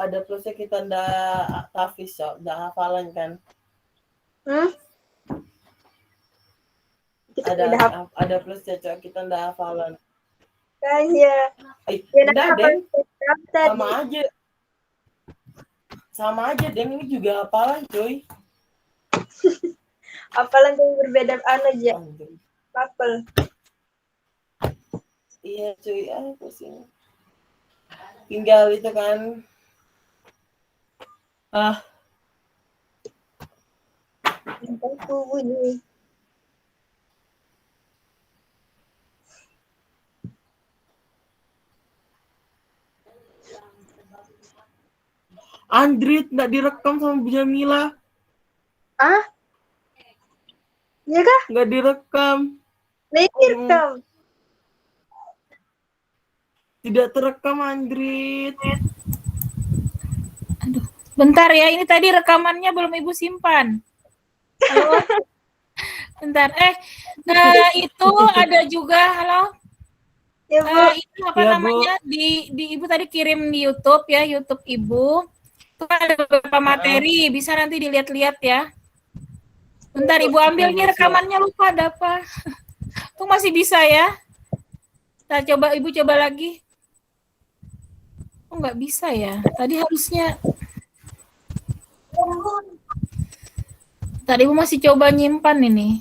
Ada plusnya kita ndak tafis, ndak hafalan kan? Ada plusnya, Cok, kita ndak hafalan. Iya. Udah deh. Sama aja, Deng. Ini juga hafalan, cuy. Hafalan yang berbeda aja. Hafal. Iya, cuy. Pusing. Tinggal itu kan. Andrit nggak direkam sama Bu Jamila. Iya kah? Nggak direkam. Direkam. Tidak terekam, Andrit. Aduh, bentar ya. Ini tadi rekamannya belum Ibu simpan. Halo. Bentar. Itu ada juga. Halo. Ya, Bu. Itu apa namanya? Di Ibu tadi kirim di YouTube ya, YouTube Ibu. Itu ada beberapa materi, bisa nanti dilihat-lihat ya. Bentar Ibu ambil nih rekamannya, lupa ada apa. Tuh masih bisa ya. Kita coba Ibu coba lagi. Oh nggak bisa ya. Tadi harusnya. Tadi Ibu masih coba nyimpan ini.